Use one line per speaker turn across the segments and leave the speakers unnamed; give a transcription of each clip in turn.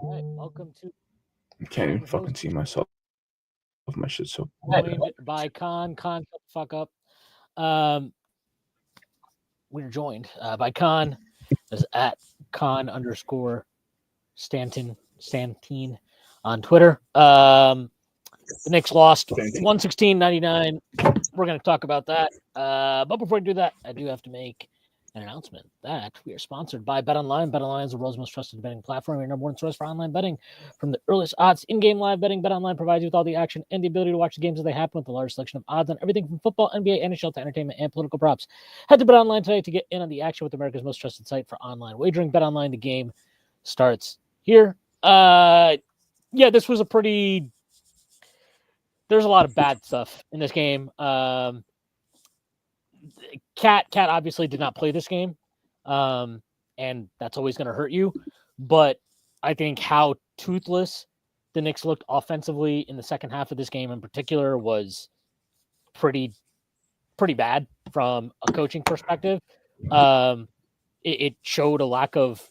All right, welcome to.
I can't even fucking see myself. My shit's so.
Joined by Con. Con, shut the fuck up. We're joined by Con. Is at Con_Stanton on Twitter. The Knicks lost 116-99. We're going to talk about that. But before we do that, I do have to make an announcement that we are sponsored by BetOnline. BetOnline is the world's most trusted betting platform. Your number one source for online betting. From the earliest odds, in-game live betting, BetOnline provides you with all the action and the ability to watch the games as they happen with the largest selection of odds on everything from football, NBA, NHL to entertainment and political props. Head to BetOnline today to get in on the action with America's most trusted site for online wagering. BetOnline, the game starts here. This was a pretty... There's a lot of bad stuff in this game. Cat obviously did not play this game, and that's always going to hurt you. But I think how toothless the Knicks looked offensively in the second half of this game in particular was pretty bad from a coaching perspective. It showed a lack of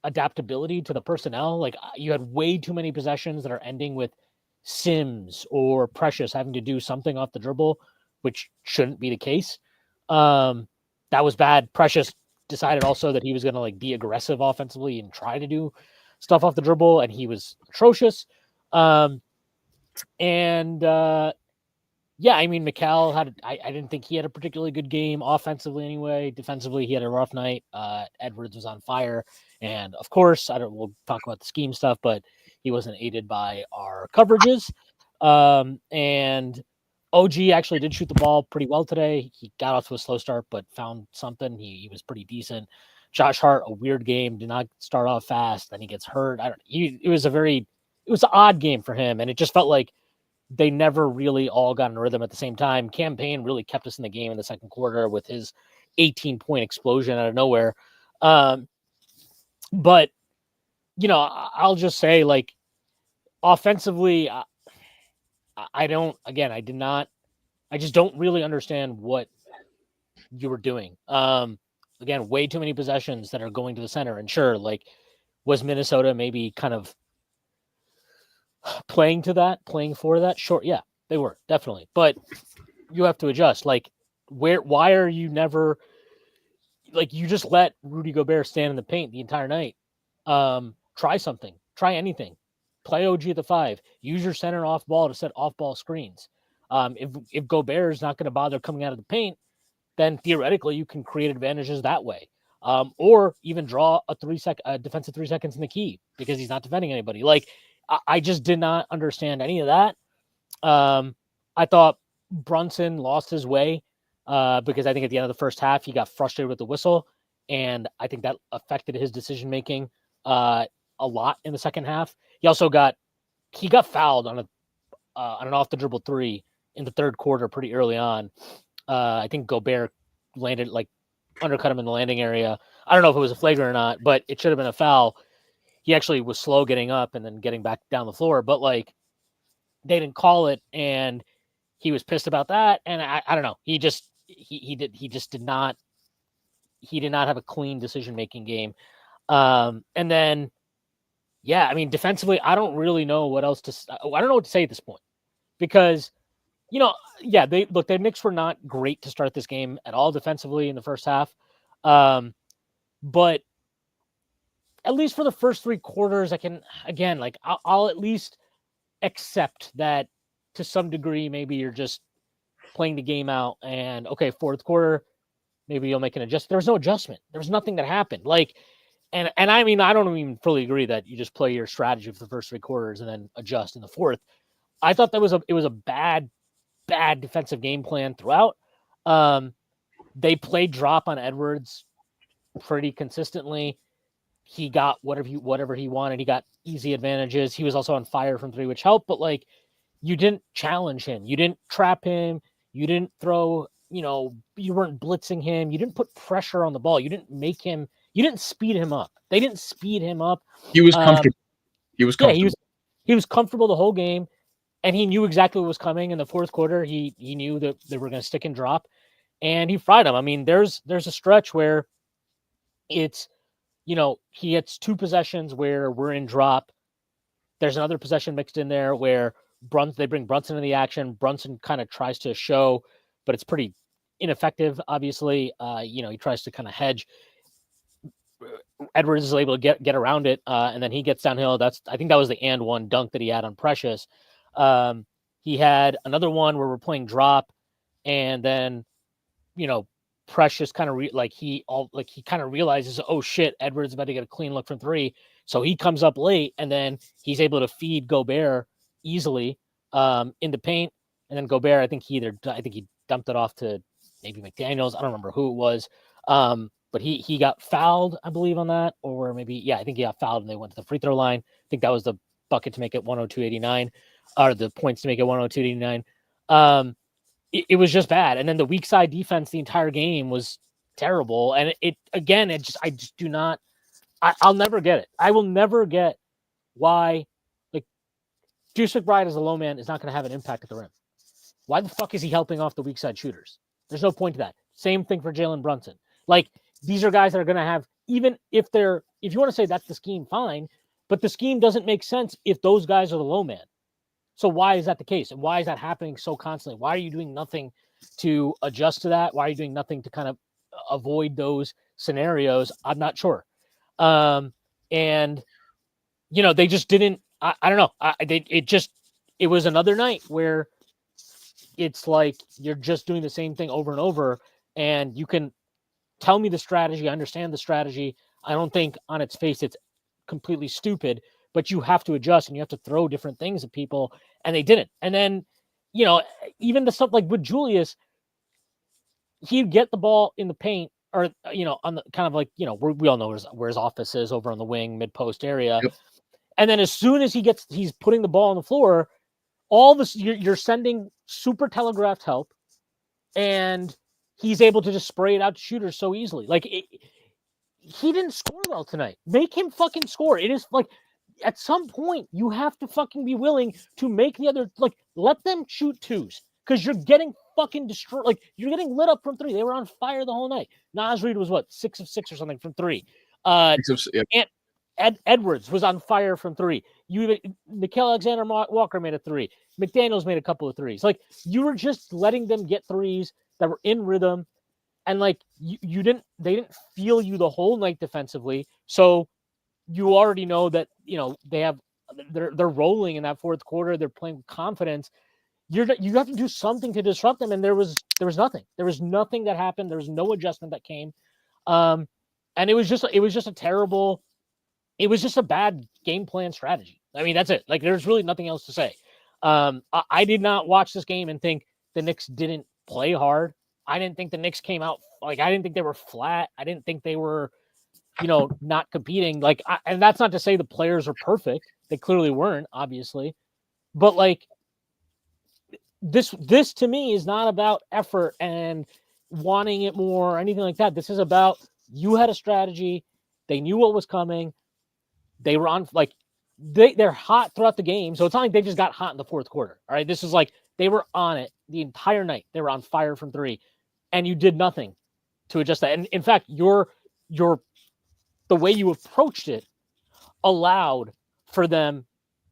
adaptability to the personnel. Like, you had way too many possessions that are ending with Sims or Precious having to do something off the dribble, which shouldn't be the case. That was bad. Precious decided also that he was going to be aggressive offensively and try to do stuff off the dribble, and he was atrocious. Mikal had. I didn't think he had a particularly good game offensively anyway. Defensively, he had a rough night. Edwards was on fire, and of course, we'll talk about the scheme stuff, but he wasn't aided by our coverages. And OG actually did shoot the ball pretty well today. He got off to a slow start, but found something. He was pretty decent. Josh Hart, a weird game, did not start off fast. Then he gets hurt. It was an odd game for him, and it just felt like they never really all got in rhythm at the same time. Cam Payne really kept us in the game in the second quarter with his 18-point explosion out of nowhere. But I'll just say, offensively, I just don't really understand what you were doing. Again, way too many possessions that are going to the center. And sure, was Minnesota maybe kind of playing for that? Sure, yeah, they were, definitely. But you have to adjust. Why are you never... you just let Rudy Gobert stand in the paint the entire night. Try something. Try anything. Play OG at the 5. Use your center off ball to set off ball screens. If Gobert is not going to bother coming out of the paint, then theoretically you can create advantages that way. Or even draw a defensive 3 seconds in the key because he's not defending anybody. I just did not understand any of that. I thought Brunson lost his way because I think at the end of the first half he got frustrated with the whistle, and I think that affected his decision making a lot in the second half. He also got fouled on an off the dribble 3 in the third quarter pretty early on. I think Gobert landed undercut him in the landing area. I don't know if it was a flagrant or not, but it should have been a foul. He actually was slow getting up and then getting back down the floor, but they didn't call it, and he was pissed about that. And I don't know. He did not have a clean decision making game. And then, defensively, I don't really know what else I don't know what to say at this point, because, the Knicks were not great to start this game at all defensively in the first half. But at least for the first 3 quarters, I'll at least accept that to some degree. Maybe you're just playing the game out, and okay, fourth quarter, maybe you'll make an adjustment. There was no adjustment. There was nothing that happened. And I don't even fully agree that you just play your strategy for the first 3 quarters and then adjust in the fourth. I thought it was a bad defensive game plan throughout. They played drop on Edwards pretty consistently. He got whatever he wanted. He got easy advantages. He was also on fire from 3, which helped, but you didn't challenge him. You didn't trap him. You didn't throw, you weren't blitzing him. You didn't put pressure on the ball. You didn't speed him up. They didn't speed him up.
He was comfortable. He was comfortable.
He was comfortable the whole game, and he knew exactly what was coming in the fourth quarter. He knew that they were going to stick and drop, and he fried him. There's a stretch where it's he hits 2 possessions where we're in drop. There's another possession mixed in there where they bring Brunson in the action. Brunson kind of tries to show, but it's pretty ineffective, obviously. He tries to kind of hedge. Edwards is able to get around it, and then he gets downhill. I think that was the and one dunk that he had on Precious. He had another one where we're playing drop, and then Precious kind of he kind of realizes, oh shit, Edwards is about to get a clean look from 3, so he comes up late, and then he's able to feed Gobert easily in the paint, and then Gobert, I think he dumped it off to maybe McDaniels. I don't remember who it was. But he got fouled, I believe, on that, or maybe, I think he got fouled and they went to the free throw line. I think that was the bucket to make it 102-89, or the points to make it 102-89. It was just bad. And then the weak side defense the entire game was terrible. And I just do not, I'll never get it. I will never get why, Deuce McBride as a low man is not going to have an impact at the rim. Why the fuck is he helping off the weak side shooters? There's no point to that. Same thing for Jalen Brunson. These are guys that are going to have, even if you want to say that's the scheme, fine, but the scheme doesn't make sense if those guys are the low man. So why is that the case? And why is that happening so constantly? Why are you doing nothing to adjust to that? Why are you doing nothing to kind of avoid those scenarios? I'm not sure. They just didn't, I don't know. It was another night where it's like you're just doing the same thing over and over, and you can tell me the strategy. I understand the strategy. I don't think on its face it's completely stupid, but you have to adjust and you have to throw different things at people, and they didn't. And then, even the stuff like with Julius, he'd get the ball in the paint or, on the kind of we all know where his office is, over on the wing, mid-post area.
Yep.
And then as soon as he's putting the ball on the floor, all this, you're sending super telegraphed help, and he's able to just spray it out to shooters so easily. He didn't score well tonight. Make him fucking score. It is at some point you have to fucking be willing to make the other, let them shoot 2s, because you're getting fucking destroyed. You're getting lit up from 3. They were on fire the whole night. Naz Reid was 6 of 6 or something from 3. And Edwards was on fire from 3. Nickeil Alexander-Walker made a 3. McDaniels made a couple of 3s. You were just letting them get 3s that were in rhythm, and they didn't feel you the whole night defensively. So you already know that they're rolling in that fourth quarter. They're playing with confidence. You have to do something to disrupt them, and there was nothing. There was nothing that happened. There was no adjustment that came, and it was just a terrible. It was just a bad game plan strategy. I mean, that's it. There's really nothing else to say. I did not watch this game and think the Knicks didn't play hard. I didn't think the Knicks came out I didn't think they were flat. I didn't think they were, not competing. And that's not to say the players are perfect. They clearly weren't, obviously. But this to me is not about effort and wanting it more or anything like that. This is about, you had a strategy. They knew what was coming. They were on, they're hot throughout the game. So it's not like they just got hot in the fourth quarter. All right. This is they were on it the entire night. They were on fire from 3, and you did nothing to adjust that. And in fact, the way you approached it allowed for them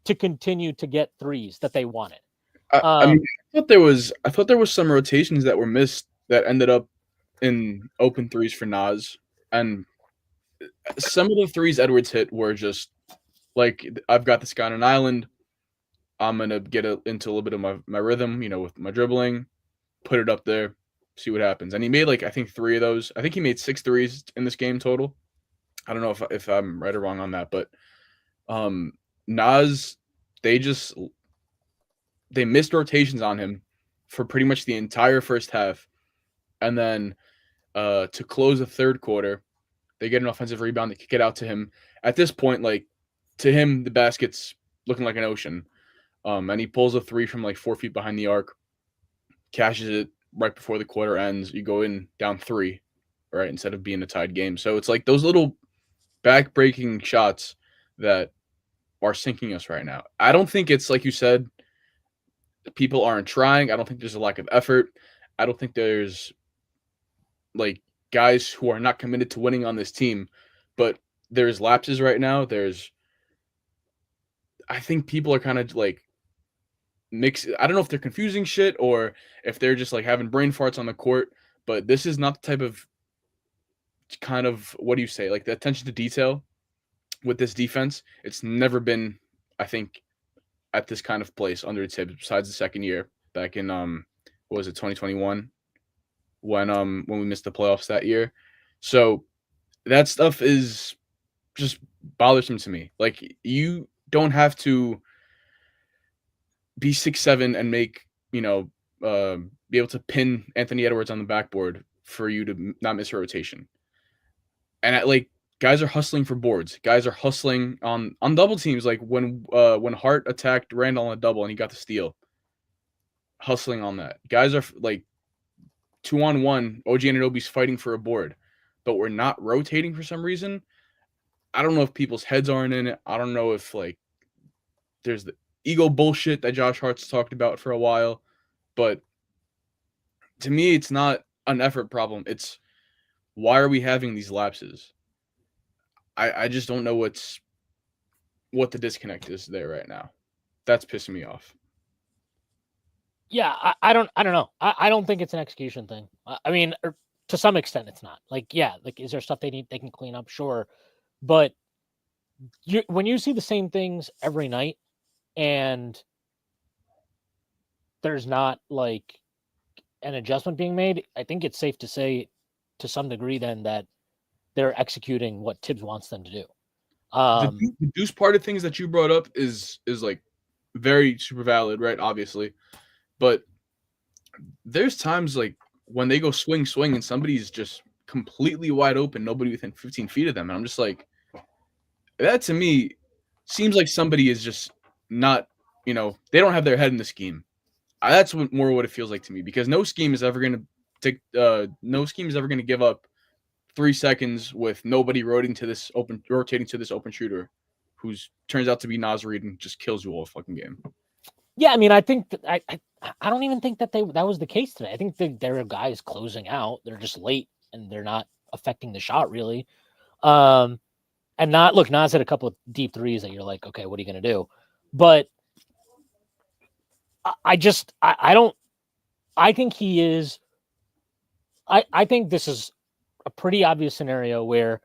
to continue to get 3s that they wanted.
I thought there was some rotations that were missed that ended up in open 3s for Naz, and some of the 3s Edwards hit were just I've got this guy on an island. I'm gonna get into a little bit of my rhythm, with my dribbling, put it up there, see what happens. And he made I think 3 of those. I think he made 6 threes in this game total. I don't know if I'm right or wrong on that, but Naz, they missed rotations on him for pretty much the entire first half, and then to close the third quarter, they get an offensive rebound, they kick it out to him. At this point, to him, the basket's looking like an ocean. And he pulls a 3 from 4 feet behind the arc, cashes it right before the quarter ends. You go in down 3, right, instead of being a tied game. So it's those little back-breaking shots that are sinking us right now. I don't think it's, like you said, people aren't trying. I don't think there's a lack of effort. I don't think there's guys who are not committed to winning on this team, but there's lapses right now. I think people are kind of like I don't know if they're confusing shit or if they're just like having brain farts on the court, but this is not the type of kind of, what do you say, like the attention to detail with this defense. It's never been, I think, at this kind of place under Tibbs besides the second year back in what was it, 2021, when we missed the playoffs that year. So that stuff is just bothersome to me. Like, you don't have to be 6'7" and make, be able to pin Anthony Edwards on the backboard for you to not miss a rotation. And like, guys are hustling for boards. Guys are hustling on double teams. Like when Hart attacked Randall on a double and he got the steal, hustling on that. Guys are like 2-on-1. OG Anunoby's fighting for a board, but we're not rotating for some reason. I don't know if people's heads aren't in it. I don't know if like there's the ego bullshit that Josh Hart's talked about for a while, but to me, it's not an effort problem. It's, why are we having these lapses? I just don't know what the disconnect is there right now. That's pissing me off.
Yeah, I don't know. I don't think it's an execution thing. I mean, to some extent, it's not. Like, yeah, like, is there stuff they can clean up? Sure, but when you see the same things every night, and there's not like an adjustment being made, I think it's safe to say, to some degree, then, that they're executing what Tibbs wants them to do.
The Deuce part of things that you brought up is like very super valid, right? Obviously, but there's times like when they go swing, and somebody's just completely wide open, nobody within 15 feet of them, and I'm just like, that to me seems like somebody is just not, they don't have their head in the scheme. That's more what it feels like to me, because no scheme is ever going to give up 3 seconds with nobody rotating to this open shooter who's turns out to be Naz Reid and just kills you all fucking game.
Yeah, I mean, I think that I don't even think that that was the case today. I think there are guys closing out. They're just late and they're not affecting the shot really. And Naz hit a couple of deep threes that you're like, okay, what are you going to do? But I think he is. I think this is a pretty obvious scenario where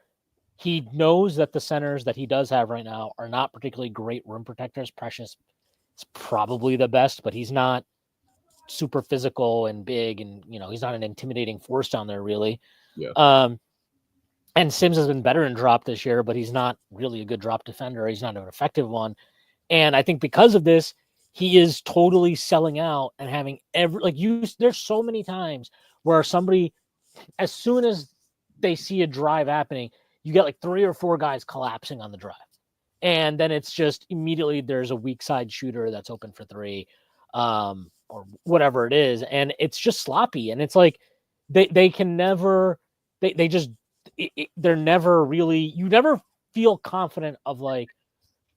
he knows that the centers that he does have right now are not particularly great rim protectors. Precious is probably the best, but he's not super physical and big, and he's not an intimidating force down there really.
Yeah.
And Sims has been better in drop this year, but he's not really a good drop defender. He's not an effective one. And I think because of this, he is totally selling out and having there's so many times where somebody, as soon as they see a drive happening, you get like 3 or 4 guys collapsing on the drive. And then it's just immediately there's a weak side shooter that's open for 3, or whatever it is. And it's just sloppy. And it's like, they can never, they're never really, you never feel confident of like,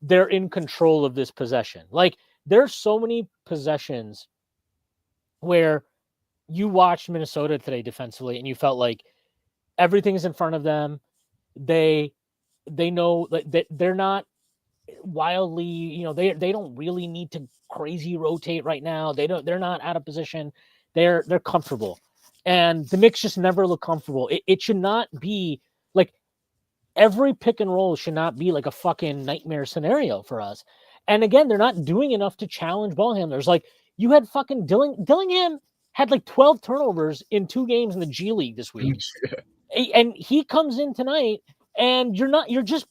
they're in control of this possession. Like, there's so many possessions where you watched Minnesota today defensively and you felt like everything's in front of them. They know that they're not wildly, they don't really need to crazy rotate right now. They're not out of position. They're comfortable. And the Knicks just never look comfortable. It should not be like, every pick and roll should not be like a fucking nightmare scenario for us. And again, they're not doing enough to challenge ball handlers. Like, you had fucking Dillingham had like 12 turnovers in 2 games in the G League this week. And he comes in tonight and you're just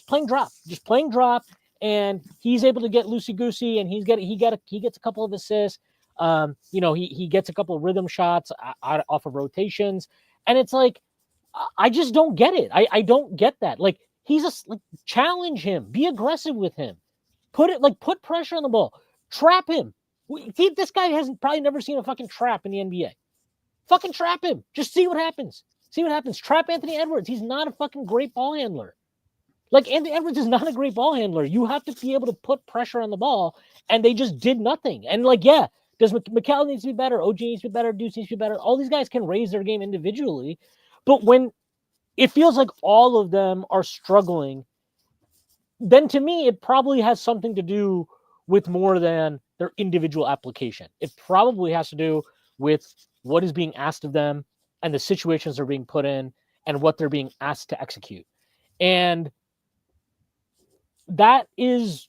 playing drop, and he's able to get loosey goosey, and he gets a couple of assists. He gets a couple of rhythm shots off of rotations. And it's like, I just don't get it. I don't get that. Like, challenge him, be aggressive with him, put pressure on the ball, trap him. This guy hasn't probably never seen a fucking trap in the NBA. Fucking trap him. Just see what happens. Trap Anthony Edwards. He's not a fucking great ball handler. Like, Anthony Edwards is not a great ball handler. You have to be able to put pressure on the ball, and they just did nothing. And like, yeah, does Mikal needs to be better? OG needs to be better. Deuce needs to be better. All these guys can raise their game individually, but when it feels like all of them are struggling, then to me, it probably has something to do with more than their individual application. It probably has to do with what is being asked of them and the situations they're being put in and what they're being asked to execute. And that is,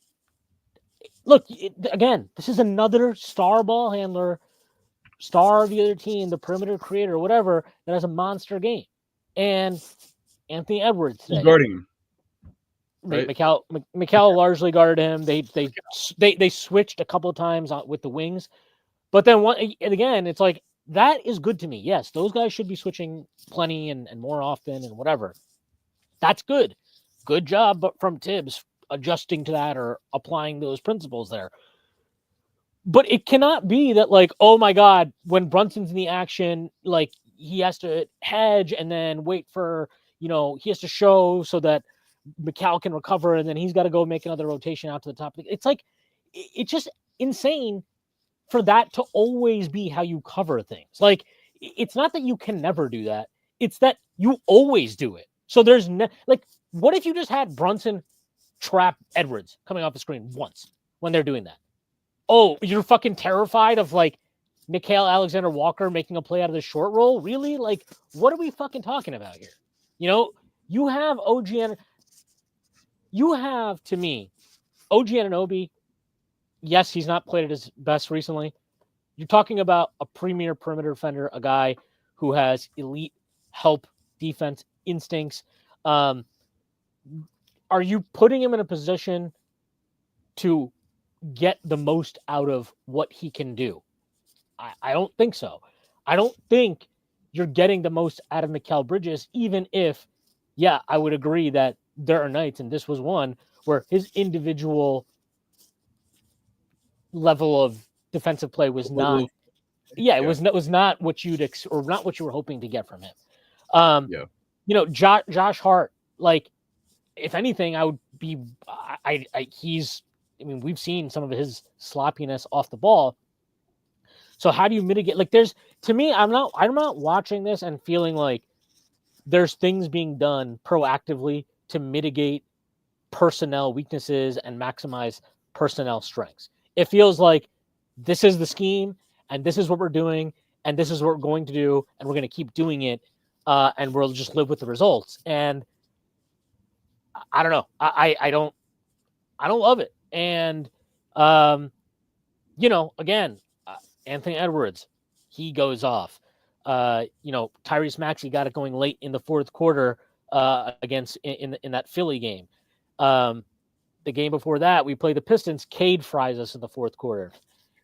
look, again, this is another star ball handler, star of the other team, the perimeter creator, whatever, that has a monster game. And Anthony Edwards
Who's
today.
guarding him? Right?
Mikal largely guarded him. They switched a couple of times with the wings, but then and again, it's like that is good to me. Yes, those guys should be switching plenty and more often and whatever. That's good. Good job from Tibbs adjusting to that or applying those principles there. But it cannot be that, like, oh my God, when Brunson's in the action, like he has to hedge and then wait for, he has to show so that Mikal can recover, and then he's got to go make another rotation out to the top. It's like, it's just insane for that to always be how you cover things. Like, it's not that you can never do that. It's that you always do it. So there's like, what if you just had Brunson trap Edwards coming off the screen once when they're doing that? Oh, you're fucking terrified of like Nickeil Alexander-Walker making a play out of the short roll? Really? Like, what are we fucking talking about here? You have you have, to me, OG Anunoby. Yes, he's not played at his best recently. You're talking about a premier perimeter defender, a guy who has elite help defense instincts. Are you putting him in a position to get the most out of what he can do? I don't think so. I don't think you're getting the most out of Mikal Bridges, even if, yeah, I would agree that there are nights, and this was one, where his individual level of defensive play was not, it was not what or not what you were hoping to get from him. Josh Hart, like, if anything, I would be, we've seen some of his sloppiness off the ball. So how do you mitigate? Like, to me, I'm not watching this and feeling like there's things being done proactively to mitigate personnel weaknesses and maximize personnel strengths. It feels like this is the scheme, and this is what we're doing, and this is what we're going to do, and we're going to keep doing it, and we'll just live with the results. And I don't know. I don't love it. And again, Anthony Edwards, he goes off. Tyrese Maxey got it going late in the fourth quarter against in that Philly game. The game before that, we play the Pistons. Cade fries us in the fourth quarter.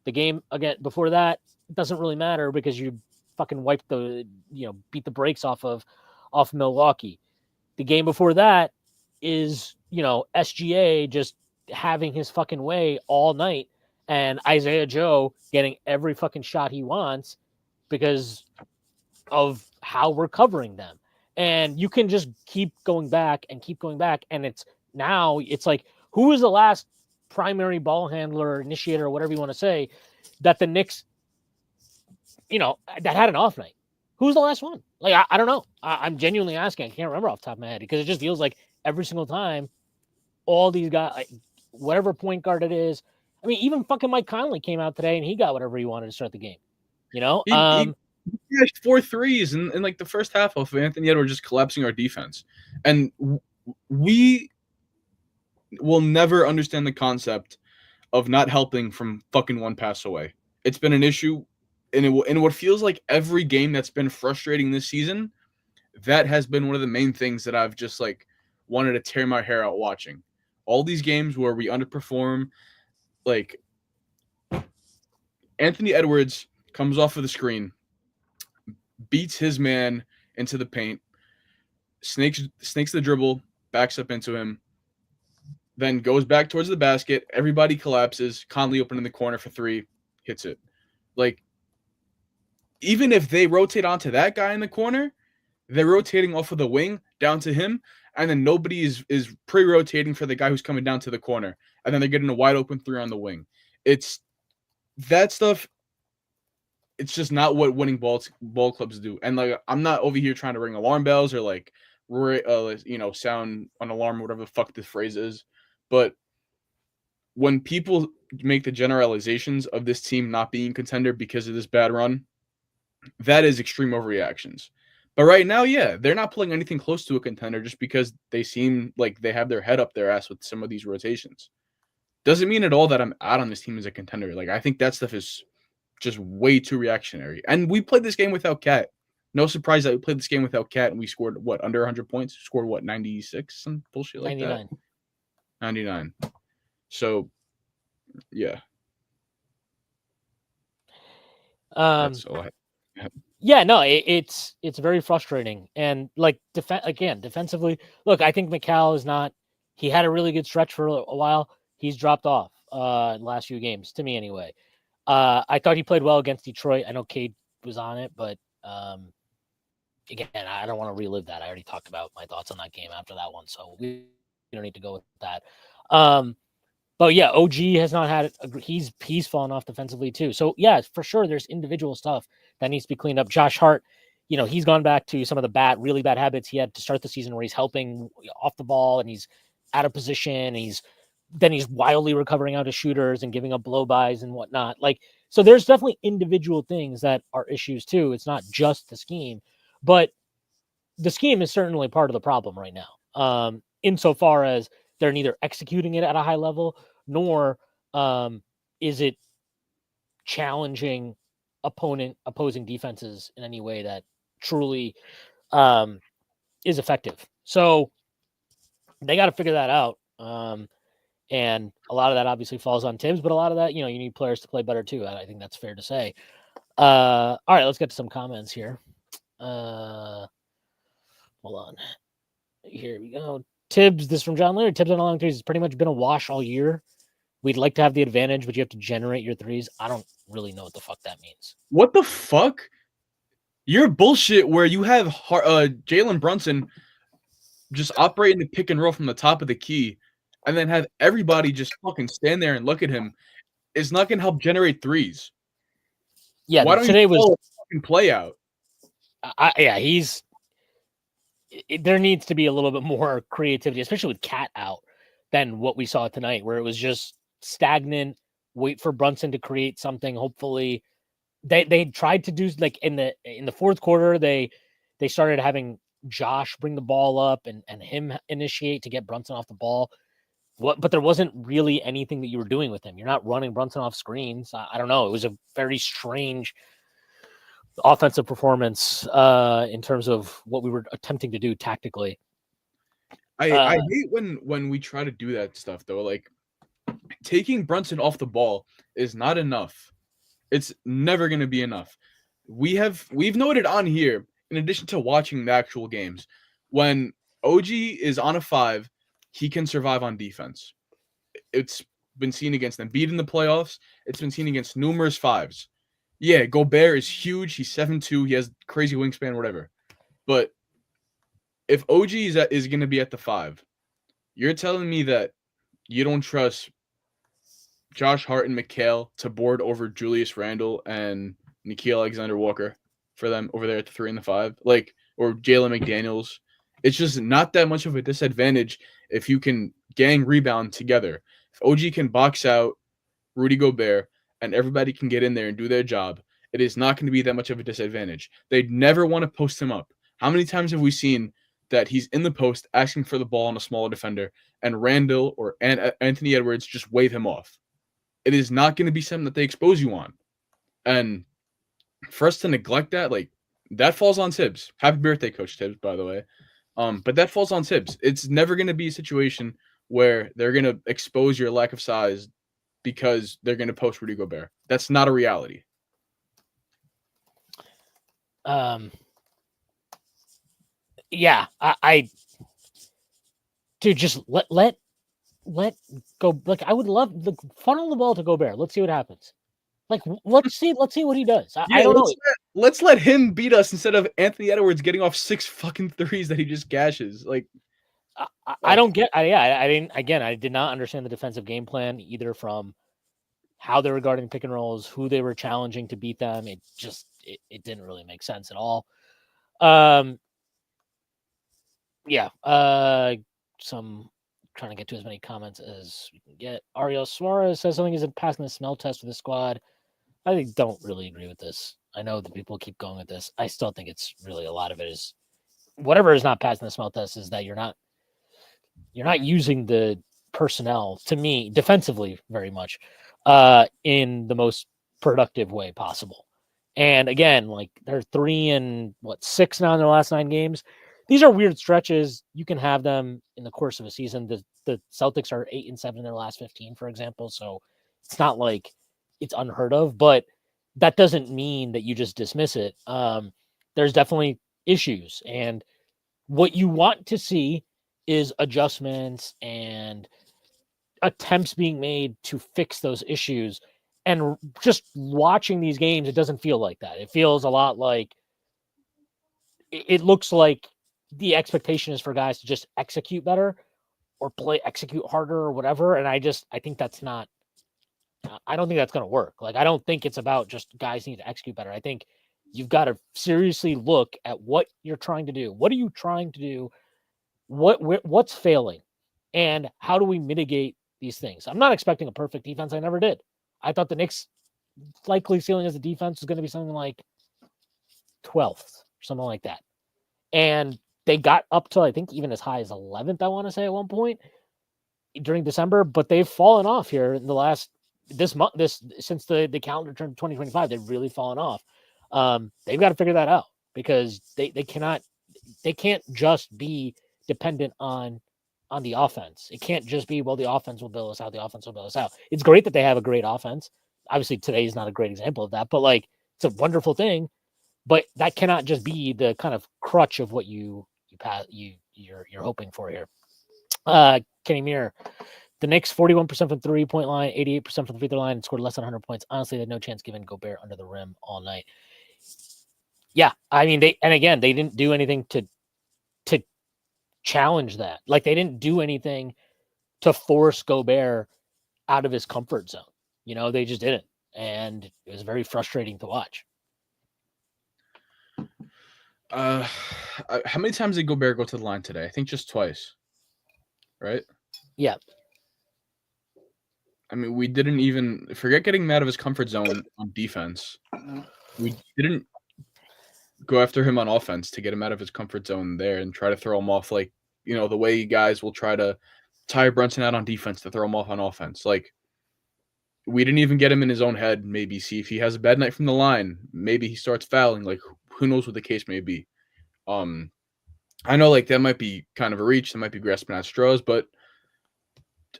The game again before that, it doesn't really matter because you fucking beat the brakes off Milwaukee. The game before that is, SGA just having his fucking way all night, and Isaiah Joe getting every fucking shot he wants because of how we're covering them. And you can just keep going back. And it's like, who was the last primary ball handler, initiator, or whatever you want to say, that the Knicks, that had an off night? Who's the last one? Like, I don't know. I'm genuinely asking. I can't remember off the top of my head because it just feels like every single time, all these guys, like, whatever point guard it is. I mean, even fucking Mike Conley came out today and he got whatever he wanted to start the game.
He had 4 threes in like the first half of Anthony Edwards just collapsing our defense. And we will never understand the concept of not helping from fucking one pass away. It's been an issue, and in what feels like every game that's been frustrating this season, that has been one of the main things that I've just like wanted to tear my hair out watching. All these games where we underperform, like Anthony Edwards comes off of the screen, beats his man into the paint, snakes the dribble, backs up into him, then goes back towards the basket. Everybody collapses. Conley open in the corner for 3, hits it. Like, even if they rotate onto that guy in the corner, they're rotating off of the wing down to him, and then nobody is pre-rotating for the guy who's coming down to the corner, and then they're getting a wide open 3 on the wing. It's that stuff. It's just not what winning ball clubs do. And like, I'm not over here trying to ring alarm bells or like sound an alarm, whatever the fuck this phrase is. But when people make the generalizations of this team not being a contender because of this bad run, that is extreme overreactions. But right now, yeah, they're not playing anything close to a contender just because they seem like they have their head up their ass with some of these rotations. Doesn't mean at all that I'm out on this team as a contender. Like, I think that stuff is just way too reactionary. And we played this game without Cat. No surprise that we played this game without Cat and we scored under 100 points. Scored 96, some bullshit like
99.
that. 99. So, yeah. That's all I have.
Yeah, no, it's very frustrating. And like defensively, look, I think McCall is not. He had a really good stretch for a while. He's dropped off last few games, to me anyway. I thought he played well against Detroit. I know Cade was on it, but again, I don't want to relive that. I already talked about my thoughts on that game after that one, so we don't need to go with that. But yeah, OG has not had he's fallen off defensively too. So yeah, for sure, there's individual stuff that needs to be cleaned up. Josh Hart, he's gone back to some of the really bad habits he had to start the season, where he's helping off the ball and he's out of position. He's wildly recovering out of shooters and giving up blow-bys and whatnot. So there's definitely individual things that are issues too. It's not just the scheme, but the scheme is certainly part of the problem right now. Insofar as they're neither executing it at a high level, nor is it challenging opposing defenses in any way that truly is effective. So they got to figure that out. And a lot of that obviously falls on Tibbs, but a lot of that, you need players to play better too. I think that's fair to say. All right, let's get to some comments here. Hold on. Here we go. Tibbs, this from John Leary. Tibbs on a long threes has pretty much been a wash all year. We'd like to have the advantage, but you have to generate your threes. I don't really know what the fuck that means.
What the fuck? You're bullshit where you have Jalen Brunson just operating the pick and roll from the top of the key and then have everybody just fucking stand there and look at him. It's not going to help generate threes.
Yeah,
why don't
today
you
was
fucking play out?
There needs to be a little bit more creativity, especially with Cat out, than what we saw tonight, where it was just stagnant. Wait for Brunson to create something. Hopefully, they tried to do like in the fourth quarter. They started having Josh bring the ball up and him initiate to get Brunson off the ball. But there wasn't really anything that you were doing with him. You're not running Brunson off screens. I don't know. It was a very strange offensive performance in terms of what we were attempting to do tactically.
I hate when we try to do that stuff though. Like, taking Brunson off the ball is not enough. It's never going to be enough. We've noted on here, in addition to watching the actual games, when OG is on a 5, he can survive on defense. It's been seen against Embiid in the playoffs. It's been seen against numerous 5s. Yeah, Gobert is huge. He's 7'2". He has crazy wingspan, whatever. But if OG is going to be at the 5, you're telling me that you don't trust Josh Hart and McHale to board over Julius Randle and Nickeil Alexander-Walker for them over there at the 3 and the 5, or Jalen McDaniels. It's just not that much of a disadvantage if you can gang rebound together. If OG can box out Rudy Gobert and everybody can get in there and do their job, it is not going to be that much of a disadvantage. They'd never want to post him up. How many times have we seen that he's in the post asking for the ball on a smaller defender and Randle or Anthony Edwards just wave him off? It is not going to be something that they expose you on. And for us to neglect that, that falls on Tibbs. Happy birthday, Coach Tibbs, by the way. But that falls on Tibbs. It's never going to be a situation where they're going to expose your lack of size because they're going to post Rudy Gobert. That's not a reality.
Yeah, dude, just let go. Like, I would love funnel the ball to Gobert. Let's see what happens. Let's see what he does. I don't know.
Let's let him beat us instead of Anthony Edwards getting off 6 fucking threes that he just gashes.
I don't get. I didn't. Again, I did not understand the defensive game plan either, from how they were guarding pick and rolls, who they were challenging to beat them. It didn't really make sense at all. Yeah. Some trying to get to as many comments as we can get. Ariel Suarez says something isn't passing the smell test for the squad. I don't really agree with this. I know that people keep going with this. I still think it's really a lot of it is whatever is not passing the smell test is that you're not using the personnel to me defensively very much in the most productive way possible. And again, like they're 3-6 now in their last 9 games. These are weird stretches. You can have them in the course of a season. The Celtics are 8-7 in their last 15, for example. So it's not like it's unheard of, but that doesn't mean that you just dismiss it. There's definitely issues, and what you want to see is adjustments and attempts being made to fix those issues. And just watching these games, it doesn't feel like that. It feels a lot like it looks like the expectation is for guys to just execute better or execute harder or whatever. And I think that's not, I don't think that's going to work. Like, I don't think it's about just guys need to execute better. I think you've got to seriously look at what you're trying to do. What are you trying to do? What's failing, and how do we mitigate these things? I'm not expecting a perfect defense. I never did. I thought the Knicks' likely ceiling as a defense was going to be something like 12th, something like that. And they got up to, I think, even as high as 11th, I want to say, at one point during December, but they've fallen off here in the last since the calendar turned 2025. They've really fallen off. They've got to figure that out because they can't just be dependent on the offense. It can't just be, well, the offense will bail us out. The offense will bail us out. It's great that they have a great offense. Obviously, today is not a great example of that, but like it's a wonderful thing. But that cannot just be the kind of crutch of what you're hoping for here. Kenny Muir, the Knicks 41% from 3-point line, 88% from the free throw line, and scored less than 100 points. Honestly, they had no chance giving Gobert under the rim all night. Yeah, I mean they didn't do anything to challenge that. Like they didn't do anything to force Gobert out of his comfort zone. They just didn't. And it was very frustrating to watch.
How many times did Gobert go to the line today? I think just twice. Right?
Yeah.
I mean, we didn't even forget getting him out of his comfort zone on defense. We didn't go after him on offense to get him out of his comfort zone there and try to throw him off like, the way guys will try to tire Brunson out on defense to throw him off on offense. Like, we didn't even get him in his own head, maybe see if he has a bad night from the line. Maybe he starts fouling. Like, who knows what the case may be. I know, like, that might be kind of a reach. That might be grasping at straws, but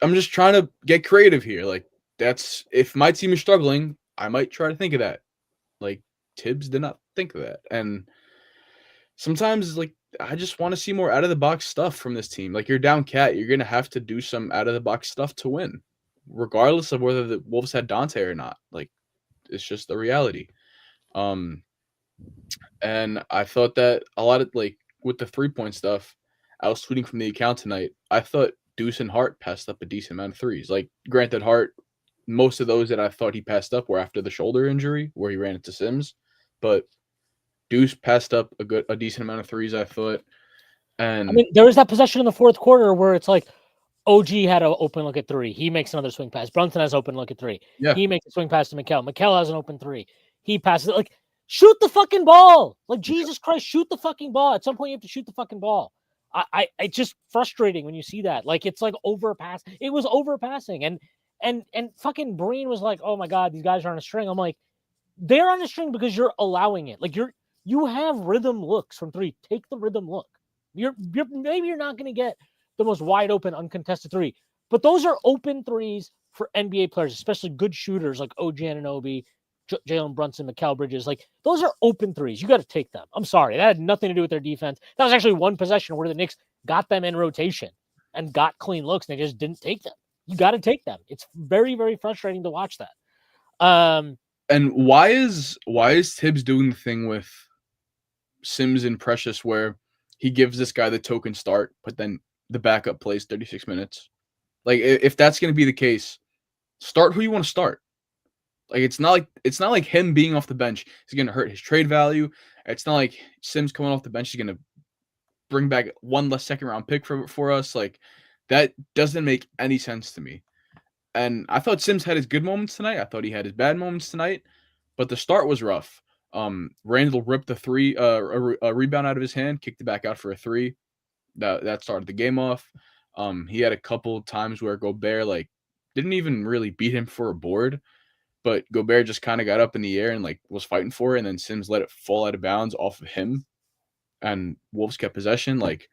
I'm just trying to get creative here. Like, that's if my team is struggling, I might try to think of that. Like, Tibbs did not think of that. And sometimes, like, I just want to see more out of the box stuff from this team. Like, you're down Cat, you're gonna have to do some out of the box stuff to win, regardless of whether the Wolves had Dante or not. Like, it's just the reality. And I thought that a lot of, like, with the 3-point stuff, I was tweeting from the account tonight. I thought Deuce and Hart passed up a decent amount of threes. Like, granted, Hart, most of those that I thought he passed up were after the shoulder injury where he ran into Sims, but Deuce passed up a decent amount of threes, I thought. And
I mean, there was that possession in the fourth quarter where it's like OG had an open look at 3. He makes another swing pass. Brunson has open look at 3.
yeah,
He makes a swing pass to Mikal. Mikal has an open 3. He passes it. Like, shoot the fucking ball. Like, Jesus Christ, shoot the fucking ball. At some point, you have to shoot the fucking ball. It's just frustrating when you see that. Like, it's like overpass. It was overpassing. And fucking Breen was like, oh my God, these guys are on a string. I'm like, they're on a string because you're allowing it. Like, you have rhythm looks from 3. Take the rhythm look. Maybe you're not going to get the most wide open uncontested 3, but those are open 3s for NBA players, especially good shooters like OG Anunoby, Jalen Brunson, Mikal Bridges. Like, those are open 3s. You got to take them. I'm sorry. That had nothing to do with their defense. That was actually one possession where the Knicks got them in rotation and got clean looks, and they just didn't take them. You got to take them. It's very, very frustrating to watch that.
And why is Tibbs doing the thing with Sims and Precious where he gives this guy the token start, but then the backup plays 36 minutes? Like, if that's going to be the case, start who you want to start. Like, it's not like him being off the bench is going to hurt his trade value. It's not like Sims coming off the bench is going to bring back one less second-round pick for us. Like, that doesn't make any sense to me. And I thought Sims had his good moments tonight. I thought he had his bad moments tonight, but the start was rough. Randall ripped a rebound out of his hand, kicked it back out for a three. That started the game off. He had a couple times where Gobert like didn't even really beat him for a board, but Gobert just kind of got up in the air and like was fighting for it, and then Sims let it fall out of bounds off of him, and Wolves kept possession. Like,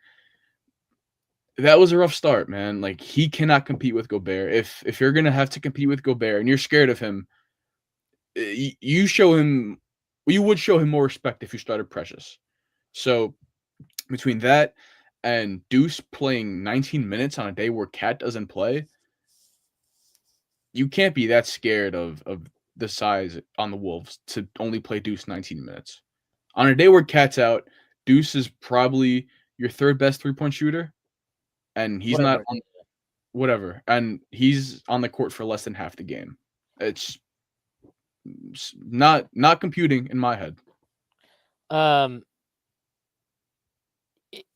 that was a rough start, man. Like, he cannot compete with Gobert. If you're gonna have to compete with Gobert and you're scared of him, you show him. You would show him more respect if you started Precious. So between that and Deuce playing 19 minutes on a day where Cat doesn't play, you can't be that scared of the size on the Wolves to only play Deuce 19 minutes. On a day where Cat's out, Deuce is probably your third best three-point shooter, and he's not on whatever, and he's on the court for less than half the game. It's not computing in my head.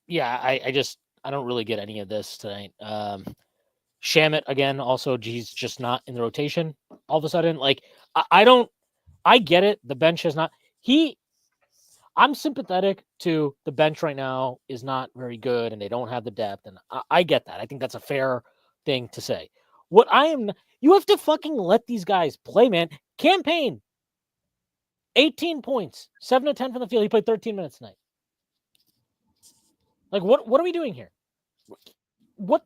Yeah, I don't really get any of this tonight. Shamit again, also he's just not in the rotation all of a sudden. Like, I get it. The bench is not I'm sympathetic to the bench right now is not very good and they don't have the depth. And I get that. I think that's a fair thing to say. You have to fucking let these guys play, man. Campaign, 18 points, 7 of 10 from the field. He played 13 minutes tonight. Like, what are we doing here? What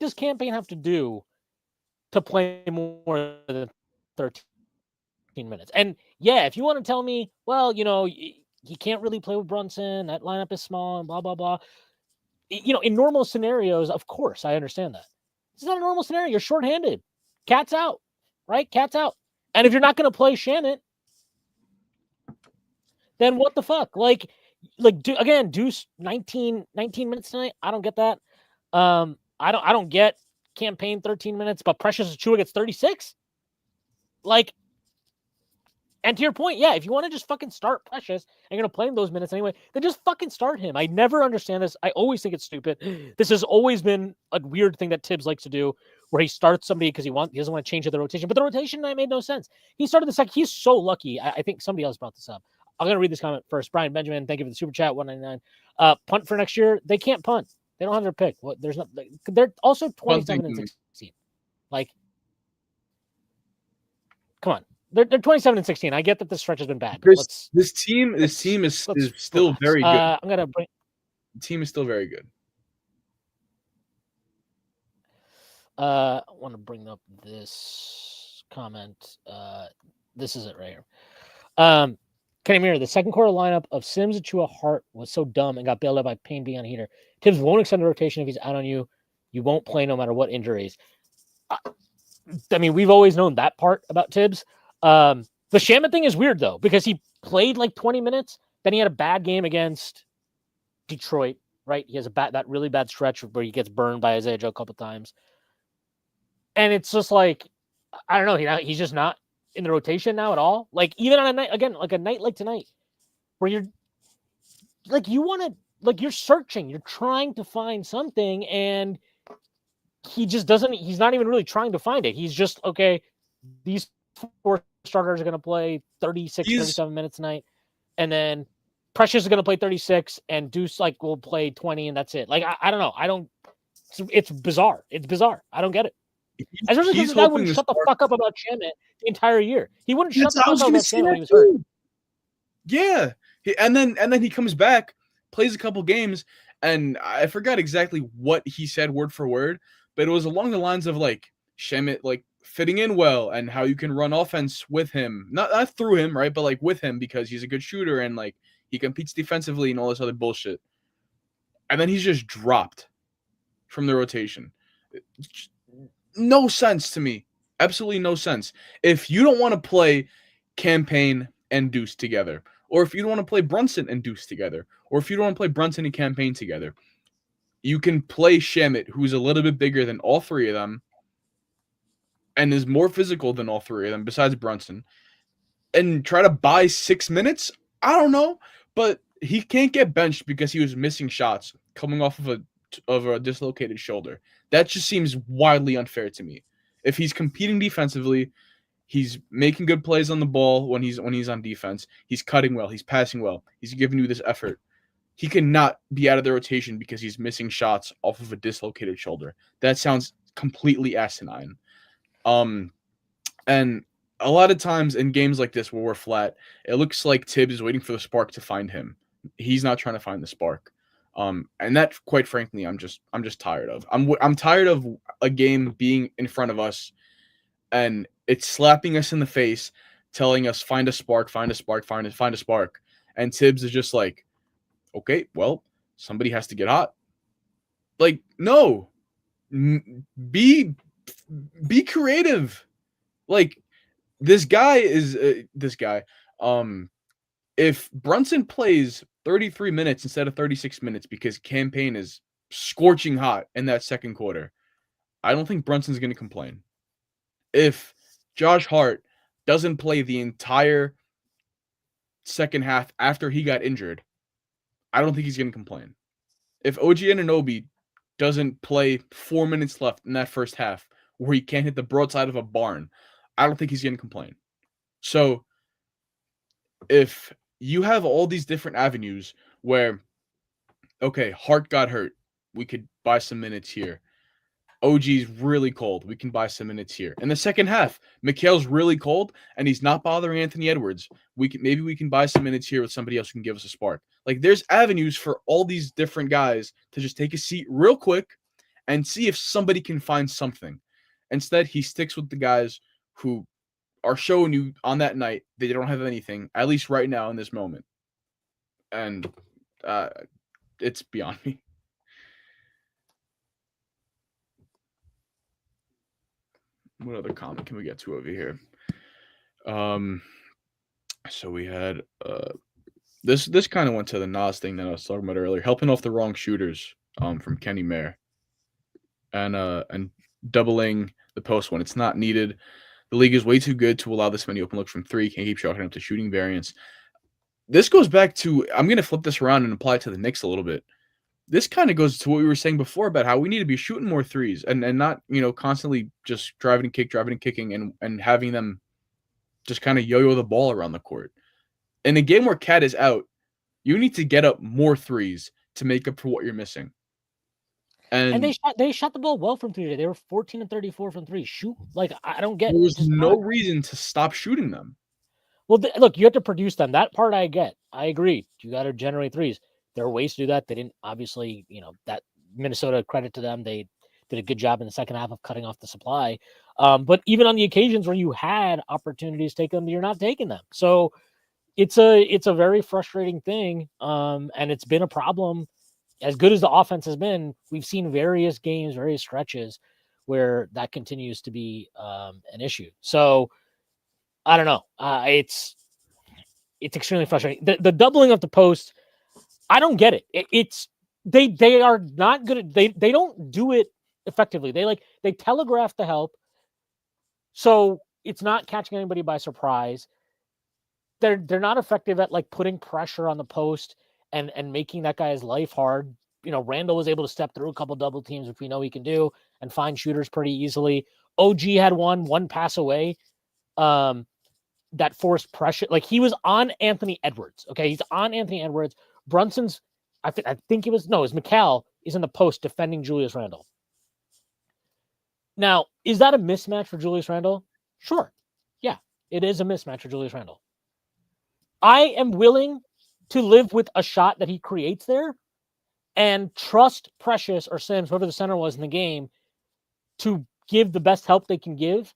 does Campaign have to do to play more than 13 minutes? And yeah, if you want to tell me, well, he can't really play with Brunson, that lineup is small and blah, blah, blah. In normal scenarios, of course, I understand that. It's not a normal scenario. You're shorthanded. Cat's out, right? Cat's out. And if you're not going to play Shannon, then what the fuck? Again, Deuce 19 minutes tonight. I don't get that. I don't get Campaign 13 minutes, but Precious Achua gets 36. And to your point, yeah, if you want to just fucking start Precious and you're going to play him those minutes anyway, then just fucking start him. I never understand this. I always think it's stupid. This has always been a weird thing that Tibbs likes to do, where he starts somebody because he doesn't want to change the rotation. But the rotation tonight made no sense. He started the second. He's so lucky. I think somebody else brought this up. I'm going to read this comment first. Brian Benjamin, thank you for the super chat, 199. Punt for next year. They can't punt. They don't have their pick. They're also 27 and 16. Like, come on. They're 27 and 16. I get that this stretch has been bad.
This team is still very good. The team is still very good.
I want to bring up this comment. This is it right here. Kenny Mirror, the second quarter lineup of Sims, Achua, Hart was so dumb and got bailed out by Payne being on a heater. Tibbs won't extend the rotation if he's out on you. You won't play no matter what injuries. I mean, we've always known that part about Tibbs. The Shamit thing is weird, though, because he played like 20 minutes. Then he had a bad game against Detroit, right? He has that really bad stretch where he gets burned by Isaiah Joe a couple times. And it's just like, I don't know. He's just not in the rotation now at all. Like, even on a night, again, like a night like tonight, where you're like, you're searching, you're trying to find something, and he just doesn't, he's not even really trying to find it. He's just, okay, these four starters are going to play 37 minutes tonight. And then Precious is going to play 36 and Deuce will play 20 and that's it. Like, I don't know. It's bizarre. It's bizarre. I don't get it. Especially because the guy wouldn't shut the fuck up about Shamit the entire year. He wouldn't shut the fuck up about Shamit when he was hurt.
Yeah. And then he comes back, plays a couple games, and I forgot exactly what he said word for word, but it was along the lines of Shamit fitting in well and how you can run offense with him. Not through him, right? But with him because he's a good shooter and he competes defensively and all this other bullshit. And then he's just dropped from the rotation. No sense to me. Absolutely no sense. If you don't want to play Campaign and Deuce together, or if you don't want to play Brunson and Deuce together, or if you don't want to play Brunson and Campaign together, you can play Shamit, who's a little bit bigger than all three of them and is more physical than all three of them besides Brunson, and try to buy 6 minutes. I don't know, but he can't get benched because he was missing shots coming off of a dislocated shoulder. That just seems wildly unfair to me. If he's competing defensively, he's making good plays on the ball when he's on defense. He's cutting well. He's passing well. He's giving you this effort. He cannot be out of the rotation because he's missing shots off of a dislocated shoulder. That sounds completely asinine. And a lot of times in games like this where we're flat, it looks like Tibbs is waiting for the spark to find him. He's not trying to find the spark. And that, quite frankly, I'm just tired of. I'm tired of a game being in front of us, and it's slapping us in the face, telling us find a spark, find a spark, find a spark. And Tibbs is just like, okay, well, somebody has to get hot. Like, no, be creative. Like, this guy is this guy. If Brunson plays 33 minutes instead of 36 minutes because Cam Payne is scorching hot in that second quarter, I don't think Brunson's going to complain. If Josh Hart doesn't play the entire second half after he got injured, I don't think he's going to complain. If OG Anunoby doesn't play 4 minutes left in that first half where he can't hit the broadside of a barn, I don't think he's going to complain. So if you have all these different avenues where, okay, Hart got hurt, we could buy some minutes here. OG's really cold, we can buy some minutes here. In the second half, Mikhail's really cold and he's not bothering Anthony Edwards. Maybe we can buy some minutes here with somebody else who can give us a spark. Like, there's avenues for all these different guys to just take a seat real quick and see if somebody can find something. Instead, he sticks with the guys who are showing you on that night they don't have anything, at least right now in this moment. And it's beyond me. What other comment can we get to over here? So we had this kind of went to the Nas thing that I was talking about earlier, helping off the wrong shooters from Kenny Mayer. And doubling the post when it's not needed. The league is way too good to allow this many open looks from three. Can't keep chalking up to shooting variance. This goes back to, I'm going to flip this around and apply it to the Knicks a little bit. This kind of goes to what we were saying before about how we need to be shooting more threes and not, constantly just driving and kicking and having them just kind of yo-yo the ball around the court. In a game where Cat is out, you need to get up more threes to make up for what you're missing. And
they shot the ball well from three today. They were 14 and 34 from three. Shoot, like, I don't get.
There was no reason to stop shooting them.
Well, look, you have to produce them. That part I get. I agree. You got to generate threes. There are ways to do that. They didn't, obviously, that Minnesota, credit to them. They did a good job in the second half of cutting off the supply. But even on the occasions where you had opportunities to take them, you're not taking them. So it's a very frustrating thing. And it's been a problem. As good as the offense has been, we've seen various games, various stretches where that continues to be an issue. So I don't know. It's extremely frustrating. The doubling of the post, I don't get it. They are not good at, they don't do it effectively. They telegraph the help, so it's not catching anybody by surprise. They're not effective at putting pressure on the post and making that guy's life hard. Randall was able to step through a couple double teams, which we know he can do, and find shooters pretty easily. OG had one pass away that forced pressure. Like, he was on Anthony Edwards. Okay, he's on Anthony Edwards. Brunson's, I think it was Mikal is in the post defending Julius Randle. Now, is that a mismatch for Julius Randle? Sure. Yeah, it is a mismatch for Julius Randle. I am willing to live with a shot that he creates there and trust Precious or Sims, whoever the center was in the game, to give the best help they can give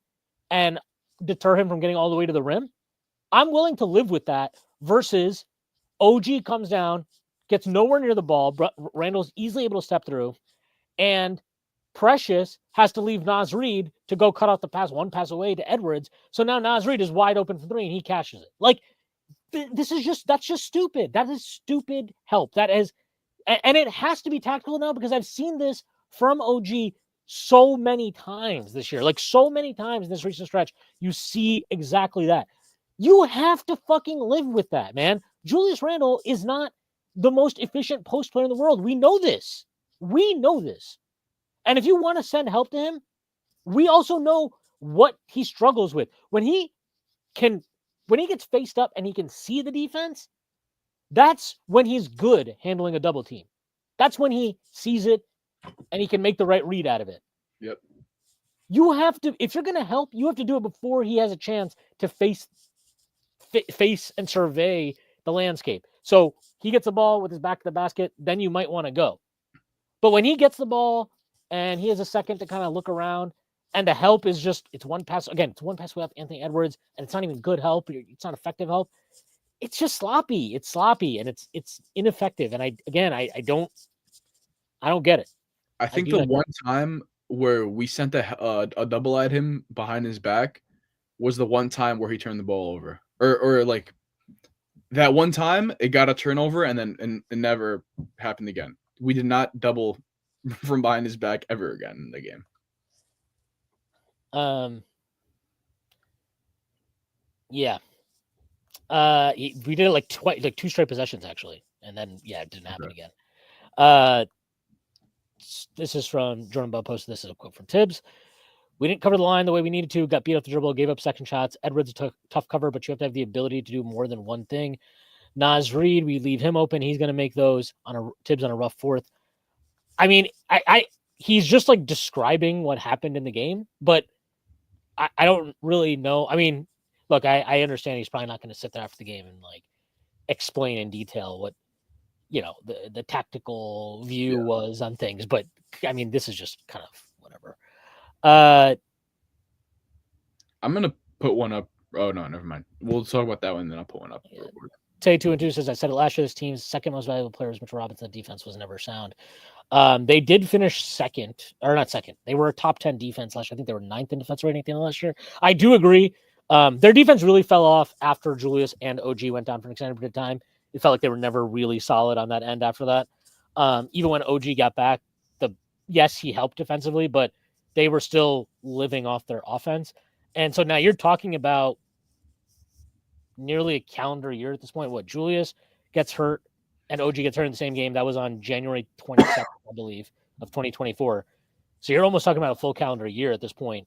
and deter him from getting all the way to the rim. I'm willing to live with that versus OG comes down, gets nowhere near the ball. Randall's easily able to step through, and Precious has to leave Naz Reid to go cut out the pass, one pass away to Edwards. So now Naz Reid is wide open for three, and he catches it. That's just stupid. That is stupid help. That is, and it has to be tactical now because I've seen this from OG so many times this year. So many times in this recent stretch, you see exactly that. You have to fucking live with that, man. Julius Randle is not the most efficient post player in the world. We know this. And if you want to send help to him, we also know what he struggles with. When he gets faced up and he can see the defense, that's when he's good handling a double team. That's when he sees it and he can make the right read out of it.
Yep.
You have to, if you're going to help, you have to do it before he has a chance to face and survey the landscape. So he gets the ball with his back to the basket, then you might want to go. But when he gets the ball and he has a second to kind of look around, and the help is just, it's one pass. Again, it's one pass without Anthony Edwards, and it's not even good help. It's not effective help. It's just sloppy. It's sloppy, and it's ineffective. And I don't get it.
I think the one time where we sent a double at him behind his back was the one time where he turned the ball over, or like that one time it got a turnover and then it never happened again. We did not double from behind his back ever again in the game.
Yeah. We did it like twice, like 2 straight possessions actually, and then it didn't happen again. This is from Jordan Bell posted. This is a quote from Tibbs. We didn't cover the line the way we needed to. Got beat off the dribble. Gave up second shots. Edwards took tough cover, but you have to have the ability to do more than one thing. Naz Reid, we leave him open. He's going to make those Tibbs on a rough fourth. I mean, he's just like describing what happened in the game, but I don't really know. I mean, look, I understand he's probably not going to sit there after the game and like explain in detail what, the tactical view was on things. But I mean, this is just kind of whatever.
I'm going to put one up. Oh, no, never mind. We'll talk about that one, then I'll put one up.
Yeah. Tay 2 and 2 says, I said it last year, this team's second most valuable player was Mitchell Robinson. The defense was never sound. They did finish second, or not second. They were a top 10 defense last year. I think they were 9th in defense rating at the end of last year. I do agree. Their defense really fell off after Julius and OG went down for an extended period of time. It felt like they were never really solid on that end after that. Even when OG got back, yes, he helped defensively, but they were still living off their offense. And so now you're talking about nearly a calendar year at this point. What, Julius gets hurt and OG gets hurt in the same game. That was on January 22nd, I believe, of 2024. So you're almost talking about a full calendar year at this point